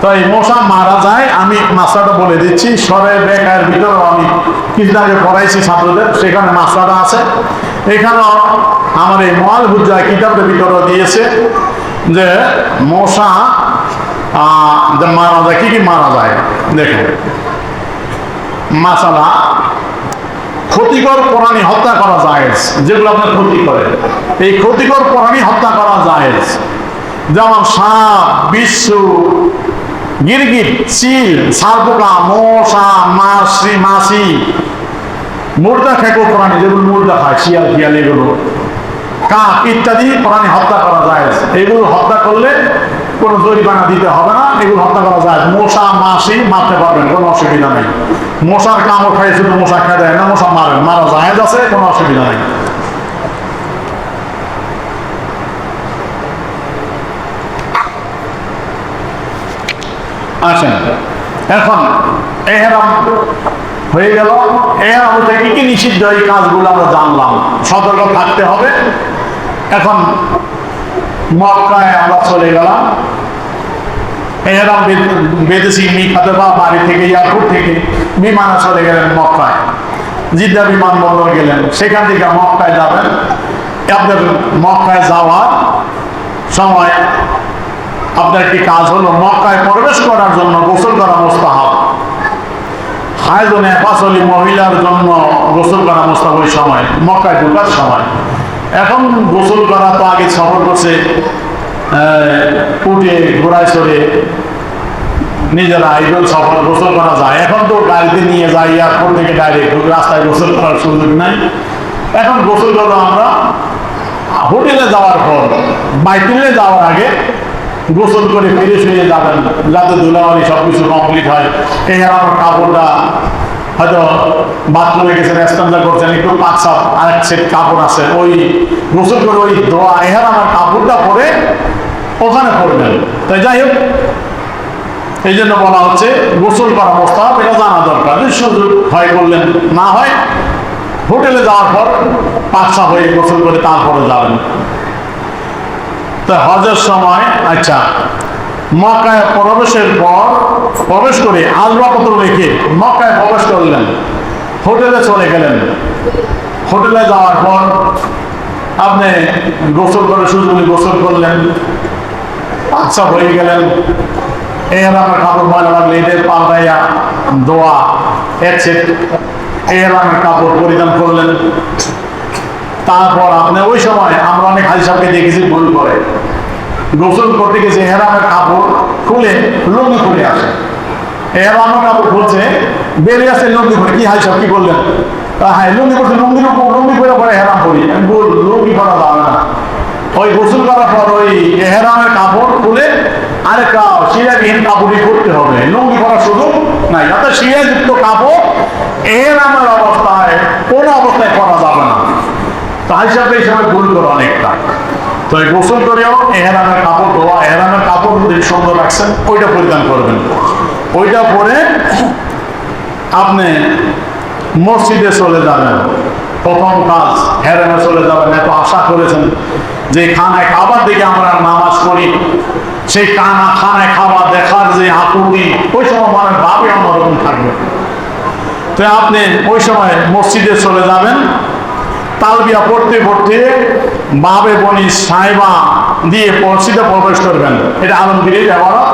[SPEAKER 1] তো এই মশা মারা যায়। আমি মাসলাটা বলে দিচ্ছি, সরে বেকার ভিতরেও আমি কিছুদিন আগে পড়াইছি ছাত্রদের, সেখানে মাসলাটা আছে। এখানেও আমার এই মহাল হুজ্জা কিতাবের ভিতরেও দিয়েছে যে মশা মারা যায়, কি কি মারা যায় দেখেন। মাসালা, ক্ষতিকর প্রাণী হত্যা করা জায়েজ, যেগুলো আপনার ক্ষতি করে, এই ক্ষতিকর প্রাণী হত্যা করা জায়েজ। যেমন সাপ, বিচ্ছু, গিরগিট, চিল, সারপোকা, মশা, মাছি, মুর্দা খেকো প্রাণী, যেগুলো মুর্দা খায়, শিয়াল ফিয়াল, এগুলো কাক ইত্যাদি প্রাণী হত্যা করা জায়েজ। এগুলো হত্যা করলে কোনো জরিমানা দিতে হবে না, এগুলো হত্যা করা যায়। মশা মাছি মারতে পারবেন, কোনো অসুবিধা নেই। মশার কামড় খাই শুধু মশা খেয়ে দেয় না, মশা মারেন, মারা যায় আছে, কোনো অসুবিধা নেই। আসেন এখন এহরাম হয়ে গেল। এহরাম থেকে কি নিষিদ্ধ এই কাজগুলো আমরা জানলাম, সতর্ক থাকতে হবে। এখন মক্কায় আমরা চলে গেলাম, এহরাম বেঁধেছি মিকাতে বা বাড়ি থেকে এয়ারপোর্ট থেকে বিমানে চলে গেলেন মক্কায়, জিদ্দা বিমানবন্দর গেলেন, সেখান থেকে মক্কায় যাবেন। আপনার মক্কায় যাওয়ার সময় আপনার একটি কাজ হলো, মক্কায় প্রবেশ করার জন্য গোসল করা মুস্তাহাব। হায়জ ও নেফাসলি মহিলার জন্য গোসল করা মুস্তাহাব ওই সময়, মক্কায় ঢোকার সময়। এখন গোসল করা তো আগে সফর করছে উঠে ঘোড়ায় চড়ে নিজেরা আইডল সফর গোসল করা যায়। এখন তো গাড়িতে নিয়ে যাই, এয়ারপোর্ট থেকে ডাইরেক্ট রাস্তায় গোসল করার সুযোগ নাই। এখন গোসল করবো আমরা হোটেলে যাওয়ার পর, বাইতুলে যাওয়ার আগে গোসল করে ফ্রেশ হয়ে যাবেন, যাতে ধুলাবালি সবকিছু কমপ্লিট হয়। এই আমার কাপড়টা হয়তো বাথরুমে গেছেন, স্ট্যান্ডা করছেন, একটু পাকসাপ আরেক সেট কাপড় আছে, ওই গোসল করে ওই ধোয়া এহার আমার কাপড়টা পরে ওখানে পড়বেন। তাই যাই হোক, এই জন্য বলা হচ্ছে গোসল করা মুস্তাহাব, এটা জানা দরকার। সুযোগ হয় করলেন, না হয় হোটেলে যাওয়ার পর পাকসাপ হয়ে গোসল করে তারপরে যাবেন। হজের সময় আচ্ছা মক্কায় প্রবেশের পর প্রবেশ করে আসবাবপত্র রেখে মক্কায় প্রবেশ করলেন, হোটেলে চলে গেলেন। হোটেলে যাওয়ার পর আপনি গোসল করে সুযোগে গোসল করলেন, আচ্ছা হয়ে গেলেন। এর আমার কাপড় ময়লা লাগলে এদের পাল্টাইয়া দোয়া একসেট এর আমার কাপড় পরিধান করলেন। তারপর আপনি ওই সময় আমরা অনেক হাজি সাহেবকে দেখেছি ভুল করে, গোসল করতে গেছে হেরামের কাপড় খুলে লুঙ্গি খুলে আসে, হেরামের কাপড় খুলছে বেরিয়ে আসে লুঙ্গি খুলে। কি হাজি সাহেব কি বললেন? হ্যাঁ লুঙ্গি করছে, লুঙ্গি করে পরে হেরাম করি। আমি বল লুঙ্গি করা যাবে না, ওই গোসল করার পর ওই হেরামের কাপড় খুলে আরেকটা শিরাবিহীন কাপড়ই করতে হবে, লুঙ্গি করার সুযোগ নাই। অর্থাৎ শিরাযুক্ত কাপড় এহরামের অবস্থায় কোন অবস্থায় করা যাবে না। তাই সাথে এই সময় ভুল করে অনেকটা। তো এই গোসল করেও এহরামের কাপড় ধোয়া, এহরামের কাপড় যদি সুন্দর রাখছেন ওইটা পরিধান করবেন। ওইটা পরে আপনি মসজিদে চলে যাবেন। প্রথম কাজ হেরামে চলে যাবেন। এত আশা করেছেন যে খানায় খাবার দিকে আমরা নামাজ পড়ি, সেই খানায় খাবার দেখার যে আকুতি ওই সময় মানে ভাবে অন্যরকম থাকবে। তো আপনি ওই সময় মসজিদে চলে যাবেন, তালবিয়া পড়তে পড়তে বাবে বনি সাহেবা দিয়ে মসজিদে প্রবেশ করবেন। এটা আলমগীরের ব্যবহার।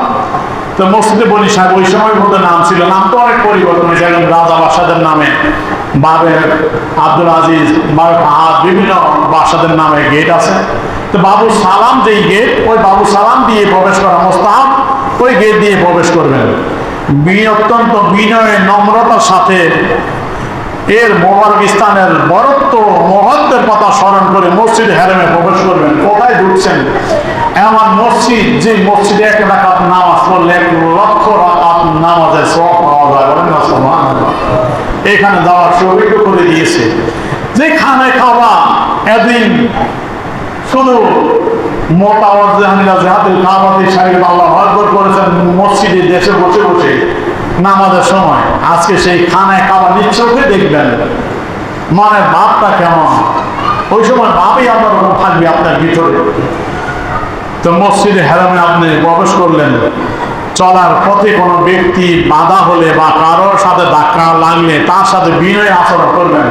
[SPEAKER 1] তো মসজিদে বনি সাহেব ওই সময় মধ্যে নাম ছিল, নাম তো অনেক পরিবর্তন হয়েছে, এখন রাজা বাদশাদের নামে বাবে আব্দুল আজিজ, বাবে ফাহাদ, বিভিন্ন বাদশাদের নামে গেট আছে। তো বাবু সালাম যেই গেট, ওই বাবু সালাম দিয়ে প্রবেশ করা মুস্তাহাব, ওই গেট দিয়ে প্রবেশ করবেন। অত্যন্ত বিনয় নম্রতার সাথে এর মোবারক স্থানের বরত্ব মহত্বের কথা স্মরণ করে মসজিদে হেরামে প্রবেশ করবেন। কোথায় ঢুকছেন? এমন মসজিদ যে মসজিদে 1 রাকাত নামাজ পড়লে 1 লক্ষ রাকাত নামাজের সওয়াব পাওয়া যায়। বলেন না সুবহানাল্লাহ। এখানে যাওয়ার সৌভাগ্য করে দিয়েছে। যে খানায় খাওয়া এদিন শুধু মোতাওয়াজ্জিহানিরা জিহাদুল কাবাতি শারীফ আল্লাহু আকবার করেছেন মসজিদে দেশে বসে বসে নামাজের সময়। আজকে সেই খানায় খাবার নিশ্চয়ই দেখবেন মানে ভাবটা কেমন, ওই সময় ভাবেই অন্যরকম থাকবে আপনার ভিতরে। তো মসজিদে হেরামে আপনি প্রবেশ করলেন, চলার পথে কোনো ব্যক্তি বাধা হলে বা কারোর সাথে ধাক্কা লাগলে তার সাথে বিনয় আচরণ করবেন,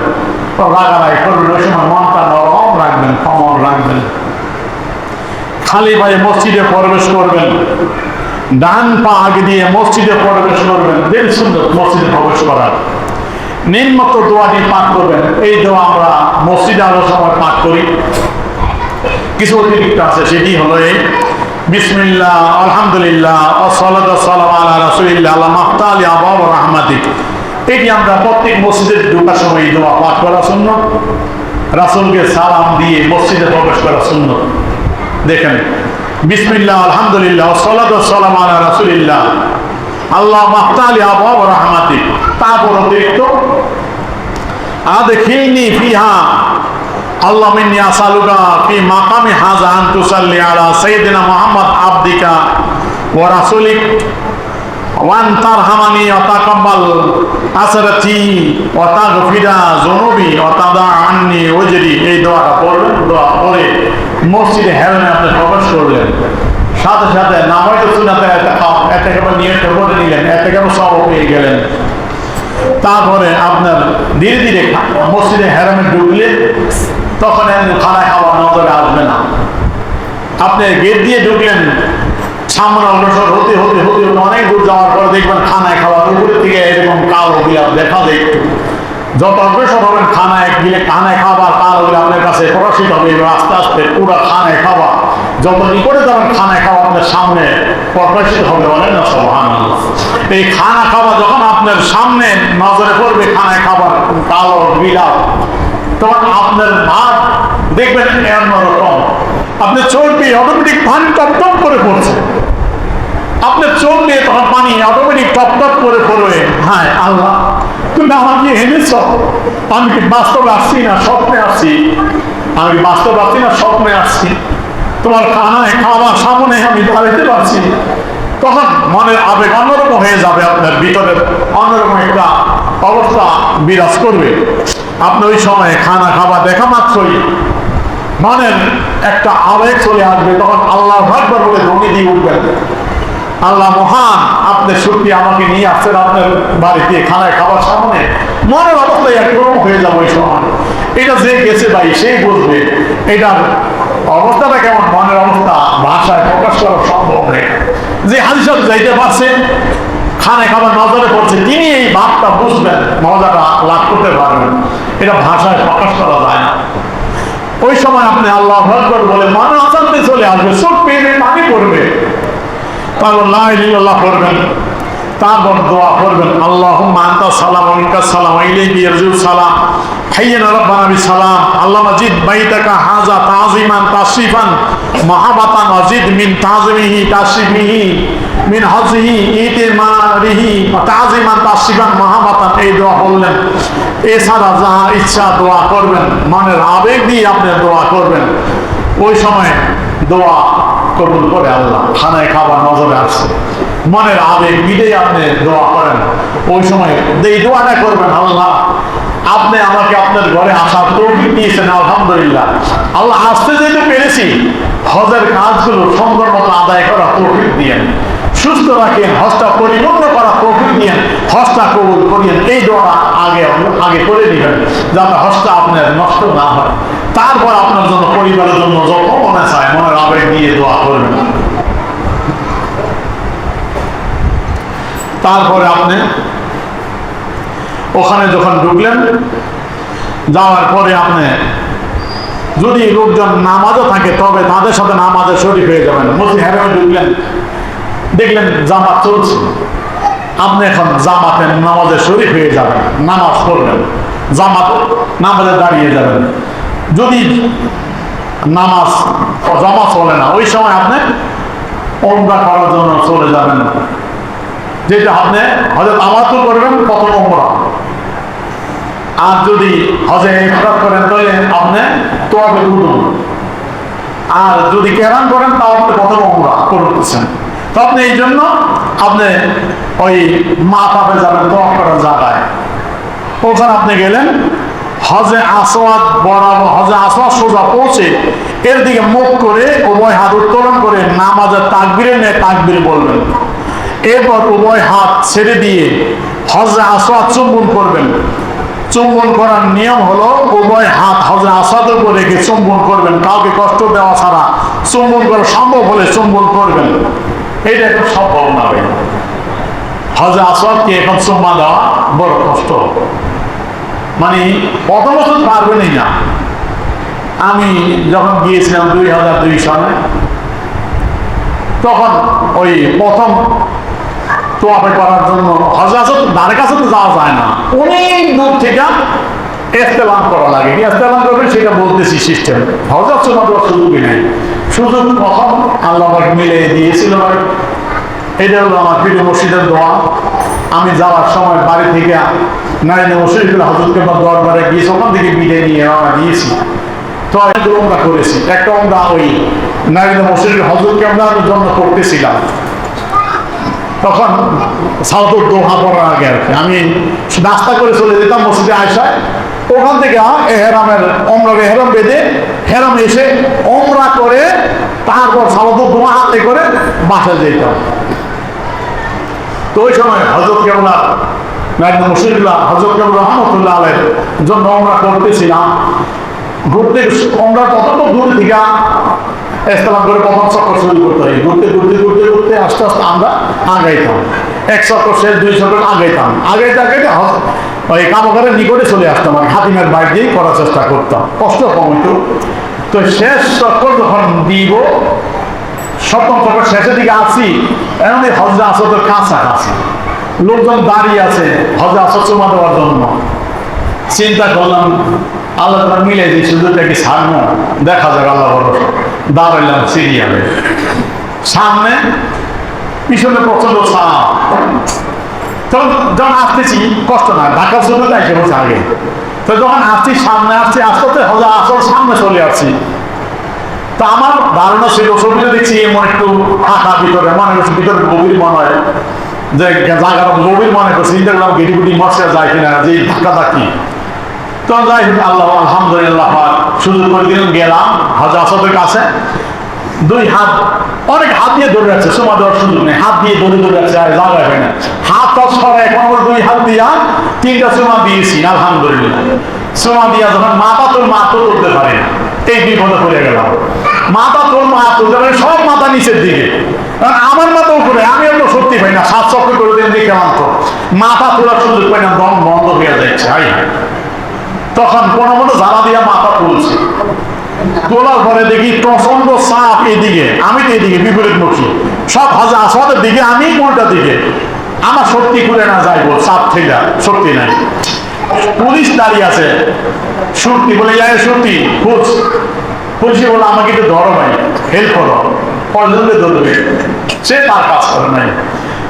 [SPEAKER 1] রাগারাগি করবেন। ওই সময় মনটা নরম রাখবেন, কমল রাখবেন। খালি পায়ে মসজিদে প্রবেশ করবেন, ডান পা আগে দিয়ে মসজিদে প্রবেশ করবেন। বেশ সুন্দর মসজিদে প্রবেশ করার নিম্নোক্ত দোয়াটি পাঠ করবেন। এই দোয়া আমরা মসজিদে আসার সময় পাঠ করি, কিছু অতিরিক্ত আছে, সেটি হলো এই বিসমিল্লাহ আলহামদুলিল্লাহ ওয়াসসালাতু ওয়াসসালামু আলা রাসূলিল্লাহ আলা মাহতালি আবাব রাহমাতিক। এটি আমরা প্রত্যেক মসজিদে ঢোকার সময় এই দোয়া পাঠ করা সুন্নাত, রাসূলকে সালাম দিয়ে মসজিদে প্রবেশ করা সুন্নাত। দেখেন বিসমিল্লাহ, আলহামদুলিল্লাহ, সালাতু ওয়াসসালামু আলা রাসূলিল্লাহ, আল্লাহ মাহতালি আবওয়াব রাহমাতিক। তারপর অতিরিক্ত আদখিলনি ফিহা আল্লাহ মিন্নি আসালুকা ফি মাকামি হাযা আন তুসাল্লি আলা সাইয়্যিদিনা মুহাম্মদ আবদিকা ওয়া রাসূলিক ওয়া আন তারহামানি ওয়া তাকাব্বাল আসরাতি ওয়া তাগফিরা যুনুবি ওয়া তাদা আন্নি ওজরি। এই দোয়াটা পড়বেন। দোয়া পড়ে মসজিদে হেরামে আপনি প্রবেশ করলেন, সাথে সাথে নামাজে সুন্নাতে এতেকাবা নিয়ত করে নিলেন, এতেকাবা সওয়াব পেয়ে গেলেন। তারপরে আপনার ধীরে ধীরে মসজিদে হেরামে ঢুকলে তখন খানা খাওয়া নজরে আসবে না। আপনি গেট দিয়ে ঢুকলেন, সামনে অগ্রসর হতে হতে হতে অনেক দূর যাওয়ার পরে দেখবেন খানায় খাওয়ার উপর থেকে এরকম কালো বিলাপ দেখা যায়। একটু যত অগ্রসর হবেন খানায় গেলে খানায় খাবার কালো বিলাপ আপনার কাছে প্রকাশিত হবে। এবার আস্তে আস্তে পুরো খানায় খাওয়া যত নিকটে যাবেন খানায় খাওয়া আপনার সামনে প্রকাশিত হবে। বলেন না সুবহানাল্লাহ। এই খানা খাওয়া যখন আপনার সামনে নজরে পড়বে, খানায় খাবার কালো বিলাপ, তখন আপনার ভাব দেখবেন অন্যরকম। আপনি চলবে অটোমেটিক পানি টপ টপ করে পড়ছে, আপনার চলবে তখন পানি অটোমেটিক টপ টপ করে পড়বে। হ্যাঁ আল্লাহ, তুমি আমাকে এনেছ, আমি কি বাস্তবে আসছি না স্বপ্নে আসছি? আমি কি বাস্তবে আসছি না স্বপ্নে আসছি? তোমার খানায় খাওয়ার সামনে আমি দাঁড়াতে পারছি। তখন মনের আবেগ অন্যরকম হয়ে যাবে, আপনার ভিতরে অন্যরকম একটা অবস্থা বিরাজ করবে। আপনি ওই সময় খানা খাবার দেখা মাত্রই মনের একটা আবেগ চলে আসবে, তখন আল্লাহু আকবার বলে ধ্বনি দিয়ে উঠবেন, আল্লাহ মহান, আপনি সত্যি আমাকে নিয়ে আসছেন আপনার বাড়িতে খানায় খাবার সামনে। মনের অবস্থায় একরকম হয়ে যাবে ওই সময়। এটা যে গেছে ভাই সেই বুঝবে এটার অবস্থাটা কেমন। মনের অবস্থা ভাষায় প্রকাশ করা সম্ভব নেই। যে হাদিস যাইতে পারছেন, খানায় খাবার নজরে পড়ছে, তিনি এই ভাবটা বুঝবেন, মজাটা লাভ করতে পারবেন। এটা ভাষায় প্রকাশ করা যায় না। ওই সময় আপনি আল্লাহু আকবার বলে মনে অশান্তি চলে আসবে, চোখ পেয়ে পানি পড়বে, তারপর লা ইলাহা ইল্লাল্লাহ পড়বেন। তারপর দোয়া করবেন, আল্লাহুম্মা আনতা সালাম ওয়া মিনকা সালাম ওয়া ইলাইকা ইয়ারজিউ সালাম হাইয়্যিনা রাব্বানা বিসালাম আল্লাহুম্মা জিদ বাইতাকা হাযা তাযীমান তাশরিফান মাহাবাতান ওয়া জিদ মিন তাযমিহি তাশরিফিহি মিন হাযিহি ইতিমারিহি ওয়া তাযীমান তাশরিফান মাহাবাতান। এই দোয়া বললেন। এছাড়া যা ইচ্ছা দোয়া করবেন, মনের আবেগ দিয়ে আপনি দোয়া করবেন। ওই সময় দোয়া কবুল করে আল্লাহ। খানায় খাবার নজরে আসছে, মনের আবেগ মিলেই আপনি দোয়া করেন। ওই সময় এই দোয়াটা করবেন, আল্লাহ আপনি আমাকে আপনার ঘরে আসার তৌফিক দিয়েছেন, আলহামদুলিল্লাহ। আল্লাহ আসতে যেতে পেরেছি, হজের কাজগুলো সুন্দর মতো আদায় করা তৌফিক দিয়েন, সুস্থ রাখেন, হজটা পরিপূর্ণ করা তৌফিক দিয়েন, হজটা কবুল করিয়েন। এই দোয়া আগে করে দিবেন যাতে হজটা আপনার নষ্ট না হয়। তারপর আপনার জন্য, পরিবারের জন্য যত মনে চায় মনের আবেগ দিয়ে দোয়া করবেন। তারপরে আপনি ওখানে যখন ঢুকলেন, যাওয়ার পরে আপনি যদি লোকজন নামাজও থাকে তবে তাদের সাথে নামাজে শরীক হয়ে যাবেন। মসজিদ হেরামে ঢুকলেন, দেখলেন জামাত চলছে, আপনি এখন জামাতের নামাজে শরীক হয়ে যাবেন, নামাজ পড়বেন, নামাজে দাঁড়িয়ে যাবেন। যদি নামাজ জামাত চলে না, ওই সময় আপনি ওমরা করার জন্য চলে যাবেন, যেটা আপনি হযরত আমাতো করবেন প্রথম ওমরা। আর যদি হজে ইফরাদ করেন তাহলে আপনি তওয়াফে কুদুম, আর যদি কেরান করেন তাও আপনি প্রথম ওমরা করতেছেন। তো আপনি এই জন্য আপনি ওই মাতাফে যাবেন, তওয়াফ করার জায়গায়। ওখানে আপনি গেলেন, হজে আসওয়াদ বরাবর, হজে আসওয়াদ সোজা পৌঁছে এর দিকে মুখ করে উভয় হাত উত্তোলন করে নামাজের তাকবীরের ন্যায় তাকবীর বলবেন। এরপর উভয় হাত ছেড়ে দিয়ে হজরে আসওয়াদ চুম্বন করবেন। চুম্বন করার নিয়ম হলো উভয় হাত হজরে আসওয়াদের উপর রেখে চুম্বন করবেন, কাউকে কষ্ট দেওয়া ছাড়া। চুম্বন করা সম্ভব হলে চুম্বন করবেন, এটা একটু সম্ভব না। হজরে আসওয়াদকে এখন চুম্মা দেওয়া বড় কষ্ট, মানে প্রথমত পারবেনই না। আমি যখন গিয়েছিলাম 2002 সালে, তখন ওই প্রথম তোয়াফে করার জন্য হজরে আসওয়াদ ধারে কাছে তো যাওয়া যায় না, অনেক দূর থেকে ইস্তেলাম করা লাগে। কি ইস্তেলাম করবেন সেটা বলতেছি সিস্টেম, হজরে আসওয়াদ সুযোগই নেই। সুযোগ কখন আল্লাহ মিলে দিয়েছিল। এটা হলো আমার প্রিয় মসজিদের দোয়া। আমি যাওয়ার সময় বাড়ি থেকে নারায়ণ মসজিদ হযরত কেবলা দরবারে গিয়েছি, ওখান থেকে বিদায় নিয়ে রওনা দিয়েছি। তো আমরা করেছি একটা আমরা ওই নারায়ণ মসজিদের হযরত কেবলার জন্য করতেছিলাম। তখন সালাতুল দোহা পড়ার আগে আর কি আমি নাস্তা করে চলে যেতাম মসজিদে আয়েশায়। ওখান থেকে এহরামের ওমরার এহরাম বেঁধে হেরাম এসে ওমরা করে তারপর সালাতুল দোহা হাতে করে বাসায় যেতাম। তো ওই সময় হযরত কেবলা নারায়ণ মসজিদুল্লাহ হযরত কেবলা রহমতুল্লাহ আলাইহির জন্য ওমরা করতেছিলাম। ঘুরতে ওমরা কতটুকু দূর থেকে ইসলাম করে প্রথম চক্কর শুরু করতে হয়। ঘুরতে ঘুরতে ঘুরতে ঘুরতে আস্তে আস্তে আমরা আগাইতাম, এক চক্কর শেষ, দুই চক্কর আগাইতাম। আগাইতে আগাইতে ওই কামকারের নিকটে চলে আসতাম, আর হাতিমের বাইর দিয়েই করার চেষ্টা করতাম, কষ্ট কম হইতো। তো শেষ চক্কর যখন দিব, সপ্তম চক্কর শেষের দিকে আসি, এমন হজরত আসদের কাছাকাছি লোকজন দাঁড়িয়ে আছে হজরত আসদ চুমা দেওয়ার জন্য। চিন্তা করলাম আল্লাহ তোমার মিলে দিই, সুযোগটা কি সামনে দেখা যাক, আল্লাহ ভরসা। দাঁড়াইলাম সিরিয়ালে সামনে, পিছনে প্রচন্ড চাপ। তখন যখন আসতেছি কষ্ট না, ঢাকার জন্য যাইতে বলছে আগে। তো যখন আসছি সামনে আসছি, আস্তে আস্তে হজরত আসদ সামনে চলে আসছি। তো আমার ধারণা ছিল, ছবিটা দেখছি এমন একটু ফাঁকা ভিতরে, মনে করছি ভিতরে গভীর মনে হয় যে জায়গাটা গভীর মনে করছি। চিন্তা করলাম গেটি গুটি মশা যায় কিনা, যে ধাক্কা ধাক্কি। তো যাই হোক আল্লাহ আলহামদুলিল্লাহ সুযোগ করে দিলেন, গেলাম হযরত আসদের কাছে। দুই হাত, অনেক হাত দিয়ে ধরে রাখছে, সমা দেওয়ার সুযোগ নেই, হাত দিয়ে ধরে ধরে রাখছে, আর যাওয়া যাবে না। হাত টাচ সরাই এখন দুই হাত দিয়া 3টা চুমা দিয়েছি আলহামদুলিল্লাহ। চুমা দিয়া যখন মাথা তোর মা তো তুলতে পারে না, এই বিপদে পড়ে গেলাম। মাথা তোর মা তুলতে পারে, সব মাথা নিচের দিকে, কারণ আমার মাথা উপরে, আমি তো সত্যি পাই না। 7 চক্কর করে দিন দিকে মাত্র মাথা তোলার সুযোগ পাই না, দম বন্ধ হয়ে যাচ্ছে। তখন কোনো মতো জ্বালা দিয়া মাথা তুলছি, তোলার পরে দেখি প্রচন্ড চাপ এদিকে, আমি তো এদিকে বিপরীত মুখী, সব হযরত আসদের দিকে, আমি উল্টা দিকে। আমার সত্যি খুলে না যাইব, চাপ থেকে সত্যি নাই। পুলিশ দাঁড়িয়ে আছে, সত্যি বলে যায়, সত্যি পুলিশে বলে আমাকে একটু ধরো ভাই, হেল্প করো, পর্যন্ত ধরবে, সে তার কাজ করে নাই।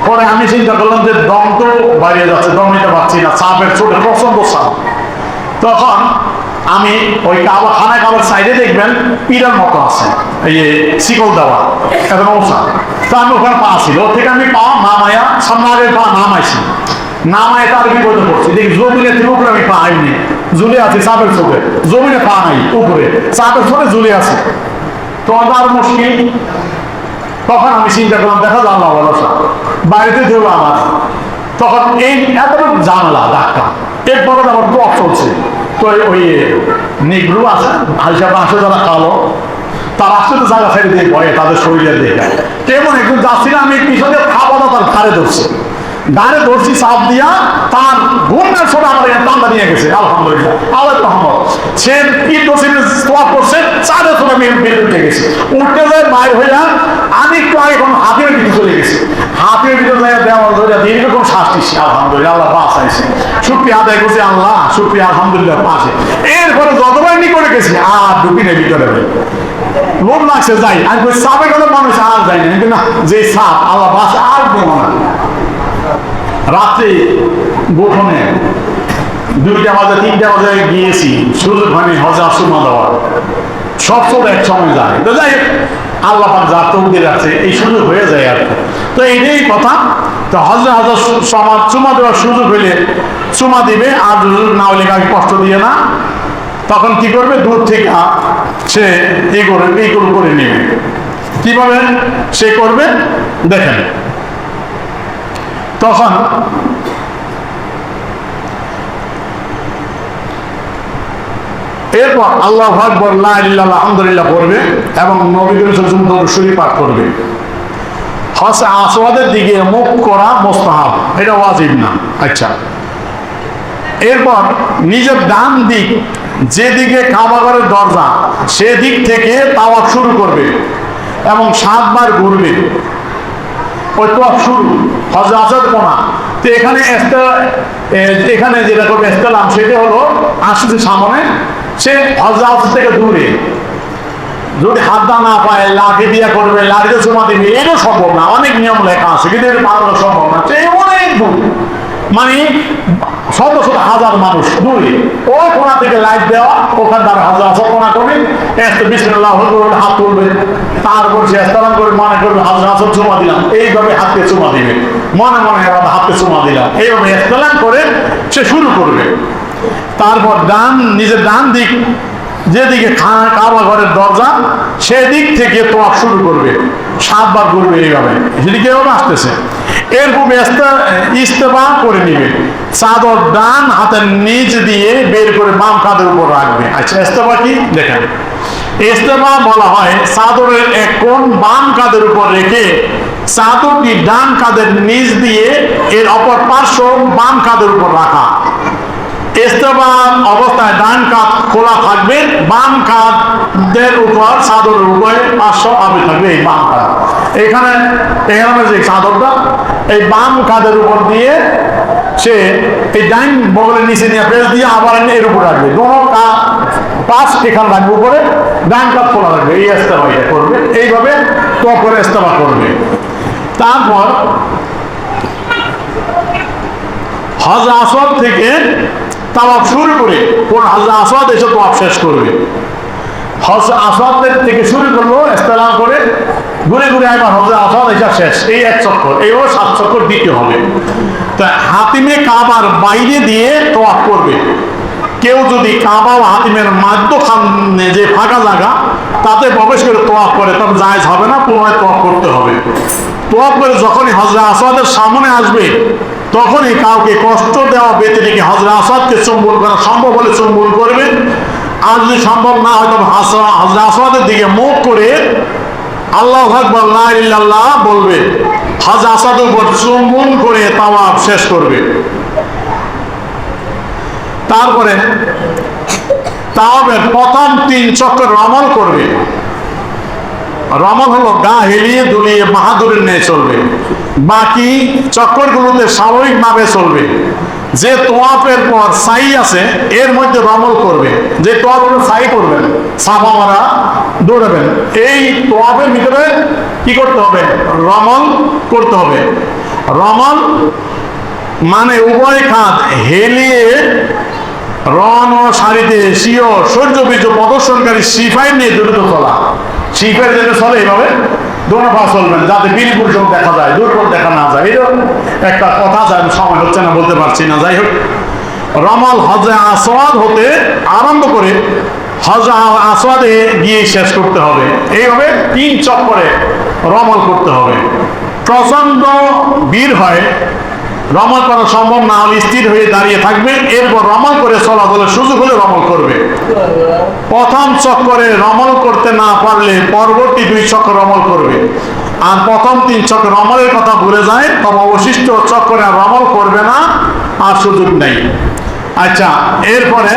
[SPEAKER 1] পরে আমি চিন্তা করলাম যে দম তো বাইরে যাচ্ছে, দম নিতে পারছি না, চাপের চোটে প্রচন্ড চাপ। তখন আমি ওই খানা কাবার সাইডে দেখবেন পিড়ার মতো আছে, এই শিকল দেওয়া এবং মশা। তো আমি ওখানে পা ছিল, ওর থেকে আমি পা নামাইয়া সামনে আগে পা নামাইছি, নামায় তার বিপদে পড়ছি। দেখি জমিনে থেকে উপরে আমি পা আইনি, ঝুলে আছি চাপের চোখে, জমিনে পা নাই, উপরে চাপের চোখে ঝুলে আছে। তো আর মুশকিল। তখন আমি চিন্তা করলাম, দেখা যায় আল্লাহ ভরসা, বাড়িতে দেবো আমার। তখন এই এতটা জানলা ধাক্কা, এরপরে আমার ব্লক চলছে। তো ওই নিগ্রু আছে, হালকা আসে যারা কালো, তার আসলে তো জায়গা ছেড়ে দিয়ে ভয়ে তাদের শরীরের দেখে কেমন একটু যাচ্ছিলাম, আমি পিছনে খাওয়া তার ঘাড়ে ধরছি, ঘাড়ে ধরছি চাপ দিয়া, তার ঘুমনার ছোট আমার টান্ডা নিয়ে গেছে আলহামদুলিল্লাহ। আল্লাহ রহমত, সে কি করছে, স্টপ করছে, চাঁদে ছোট আমি বের উঠে গেছি, উঠতে যায় বাইর হইয়া। আমি একটু আগে এখন হাতের দিকে চলে গেছি, হাতের ভিতরে যায় দেওয়াল ধরে দীর্ঘক্ষণ শ্বাস নিচ্ছি আলহামদুলিল্লাহ, আল্লাহ বাঁচাইছে, শুকরিয়া আদায় করছি আল্লাহ, শুকরিয়া আলহামদুলিল্লাহ পাশে। এরপরে যতবার নিকটে গেছি আর ঢুকি নেই ভিতরে, লোভ লাগছে যাই, আমি চাপের কথা মানুষ আর যাই না, কিন্তু না যে সাপ আল্লাহ বাঁচে আর দেবো না। রাত্রে গোপনে 2টা বাজে 3টা বাজে গিয়েছি, সুযোগ হয়নি হযরত সুমা দেওয়ার, সব চলে এক সময় যায়। তো যাই আল্লাহ পাক যা তকদির আছে, এই সুযোগ হয়ে যায় আর। তো এইটাই কথা। তো হযরত চুমা দেওয়ার সুযোগ হইলে চুমা দিবে, আর না হলে কাউকে কষ্ট দিয়ে না। তখন কি করবে, দূর থেকে সে এইগুলো করে নেবে। কিভাবে সে করবে দেখেন। তখন এরপর আল্লাহু আকবার লা ইলাহা ইল্লাল্লাহ আলহামদুলিল্লাহ পড়বে এবং নবী করিম সাল্লাল্লাহু আলাইহি ওয়াসাল্লাম শরীফ পাঠ করবে। হযরত আসওয়াদের দিকে মুখ করা মুস্তাহাব, এটা ওয়াজিব না। আচ্ছা, এরপর নিজের ডান দিক যেদিকে কাবা ঘরের দরজা, সেদিক থেকে তাওয়াফ শুরু করবে এবং 7 বার ঘুরবে। ওই তাওয়াফ শুরু হযরত আসওয়াদ কোনা। তো এখানে যেটা করবে ইসলাম, সেটা হলো আসছে সামনে, সে হযরত আসওয়াদ থেকে দূরে যদি হাত দা না পায় লাঠি দিয়া করবে, লাঠিতে চুমা দিবে, এটাও সম্ভব না। অনেক নিয়ম লেখা আছে, কিন্তু এটা পালানো সম্ভব না। অনেক দূর, মানে শত শত হাজার মানুষ দূরে, ওই কোনা থেকে লাইট দেওয়া, ওখান দ্বারা হাজার হাজার কোনা করবে, বিসমিল্লাহ হাত তুলবে, তারপর সে ইস্তেলাম করে মনে করবে হাজার হাজার চুমা দিলাম, এইভাবে হাতকে চুমা দিবে, মনে মনে হাতকে চুমা দিলাম, এইভাবে ইস্তেলাম করে সে শুরু করবে। তারপর নিজের ডান দিক যেদিকে কাবা ঘরের দরজা, সেদিক থেকে তোয়াফ শুরু করবে, 7 বার করবে এইভাবে, সেদিকে আসতেছে। এরপর ইস্তেফা করে নিবে, চাদর ডান হাতের নিচ দিয়ে বের করে বাম কাঁধের উপর রাখবে। আচ্ছা, ইস্তেফা কি দেখেন, ইস্তেফা বলা হয় চাদরের এক কোণ বাম কাঁধের উপর রেখে চাদরটি ডান কাঁধের নিচ দিয়ে এর অপর পার্শ্ব বাম কাঁধের উপর রাখা। ইস্তেফা অবস্থায় ডান কাঁধ খোলা থাকবে, বাম কাঁধের উপর চাদরের উপরে পার্শ্ব আবি থাকবে। এই বাম কাঁধ এখানে যে চাদরটা এই বাম কাঁধের উপর দিয়ে সে এই ডাইন বগলের নিচে নিয়ে প্রেস দিয়ে আবার এর উপর রাখবে, দোনো পাশ এখানে রাখবে উপরে, ডান কাঁধ খোলা রাখবে। এই ইস্তেফা করবে, এইভাবে তো করে ইস্তেফা করবে। তারপর হজরে আসওয়াদ থেকে তাওয়াফ শুরু করে হজরে আসওয়াদ এসে তাওয়াফ শেষ করবে। হজরে আসওয়াদ থেকে শুরু করলো, ইস্তেলাম করে ঘুরে ঘুরে একবার হজরে আসওয়াদ এসে শেষ, এই 1 চক্কর, এইও 7 চক্কর দিতে হবে। তা হাতিমে কাবার বাইরে দিয়ে তাওয়াফ করবে। কেউ যদি কাবা ও হাতিমের মাধ্যখানে যে ফাঁকা জায়গা তাতে প্রবেশ করে তাওয়াফ করে, তবে জায়েজ হবে না, পুনরায় তাওয়াফ করতে হবে। তাওয়াফ করে যখনই হজরে আসওয়াদের সামনে আসবে, তখনই কাউকে কষ্ট দেওয়া ব্যক্তি থেকে হজরে আসওয়াদকে চুম্বন করা সম্ভব হলে চুম্বন করবে, আর যদি সম্ভব না হয় তবে হজরে আসওয়াদের দিকে মুখ করে আল্লাহু আকবার লা ইলাহা ইল্লাল্লাহ বলবে, হজরে আসওয়াদের উপর চুম্বন করে তাওয়াফ শেষ করবে। তারপরে তাওয়াফের প্রথম 3 চক্কর রমল করবে। রমল হলো গা হেলিয়ে দুলিয়ে বাহাদুরের নিয়ে চলবে, বাকি চক্করগুলোতে স্বাভাবিকভাবে চলবে। যে তোয়াফের পর সাই আছে এর মধ্যে রমল করবে, যে তোয়াফের সাই করবেন, সাফা মারা দৌড়াবেন, এই তোয়াফের ভিতরে কি করতে হবে? রমল করতে হবে। রমল মানে উভয় কাঁধ হেলিয়ে রন ও সারিতে সিও সূর্য বীর্য প্রদর্শনকারী সিপাই নিয়ে দ্রুত চলা। সিপাই যেটা চলে এইভাবে দোনো পা চলবেন, যাতে বিরিপুর সব দেখা যায়, দুর্বল দেখা না যায়। এরকম একটা কথা আছে, সময় হচ্ছে না বলতে পারছি না। যাই হোক, রমল হজরে আসওয়াদ হতে আরম্ভ করে হজরে আসওয়াদে গিয়ে শেষ করতে হবে। এইভাবে 3 চক্করে রমল করতে হবে। প্রচন্ড ভিড় হয়, রমল করা সম্ভব না হলে স্থির হয়ে দাঁড়িয়ে থাকবে, এরপর রমল করে চলাচলের সুযোগ হলে রমল করবে। প্রথম চক্করে রমল করতে না পারলে পরবর্তী 2 চক্কর রমল করবে। আর প্রথম 3 চক্কর রমলের কথা ভুলে যায়, তবে অবশিষ্ট চক্করে আর রমল করবে না, আর সুযোগ নেই। আচ্ছা, এরপরে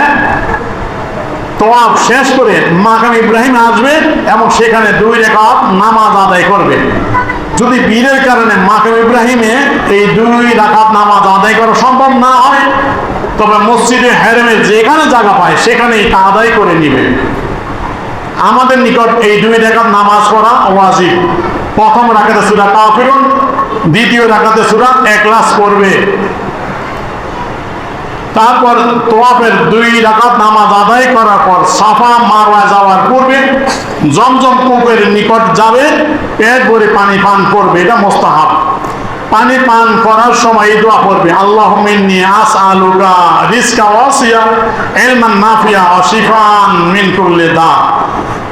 [SPEAKER 1] তাওয়াফ শেষ করে মাকাম ইব্রাহিম আসবে এবং সেখানে 2 রাকাত নামাজ আদায় করবে। যদি ভিড়ের কারণে মাকাম ইব্রাহিমে এই 2 রাকাত নামাজ আদায় করা সম্ভব না হয়, তবে মসজিদে হারামে যেখানে জায়গা পায় সেখানেই তা আদায় করে নিবে। আমাদের নিকট এই 2 রাকাত নামাজ পড়া ওয়াজিব। প্রথম রাকাতে সূরা কাফিরুন, দ্বিতীয় রাকাতে সূরা ইখলাস পড়বে। তারপর তোয়াফের 2 রাকাত নামাজ আদায় করার পর সাফা মারওয়া যাওয়ার পূর্বে জমজম কূপের নিকট যাবে, পেট ভরে পানি পান করবে, এটা মুস্তাহাব। পানি পান করার সময় এই দোয়া পড়বে, আল্লাহুম্মা ইন্নী আসআলুকা রিজকা ওয়াসিয়া ইলমান নাফিয়া ওয়া শিফাআন মিন কুল্লি দা।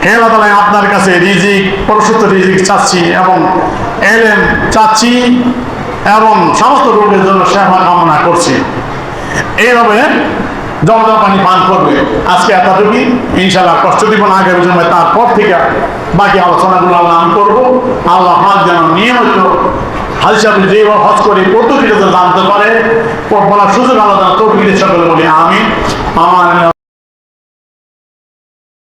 [SPEAKER 1] হে আল্লাহ তাআলা, আপনার কাছে রিজিক, প্রশস্ত রিজিক চাচ্ছি এবং ইলম চাচ্ছি এবং সমস্ত রোগের জন্য সেবা কামনা করছি। এইভাবে জমজম পানি পান করবে। আজকে এতটুকুই, ইনশাআল্লাহ কষ্ট দিব না আগামী সময়। তারপর থেকে বাকি আলোচনাগুলো আমি করবো। আল্লাহ পাক যেন নিয়মিত হাজি সাহেব যেভাবে হজ করে পদ্ধতিটা জানতে পারে, বলার সুযোগ আলাদা তৌফিক সকলে বলি আমিন। আমার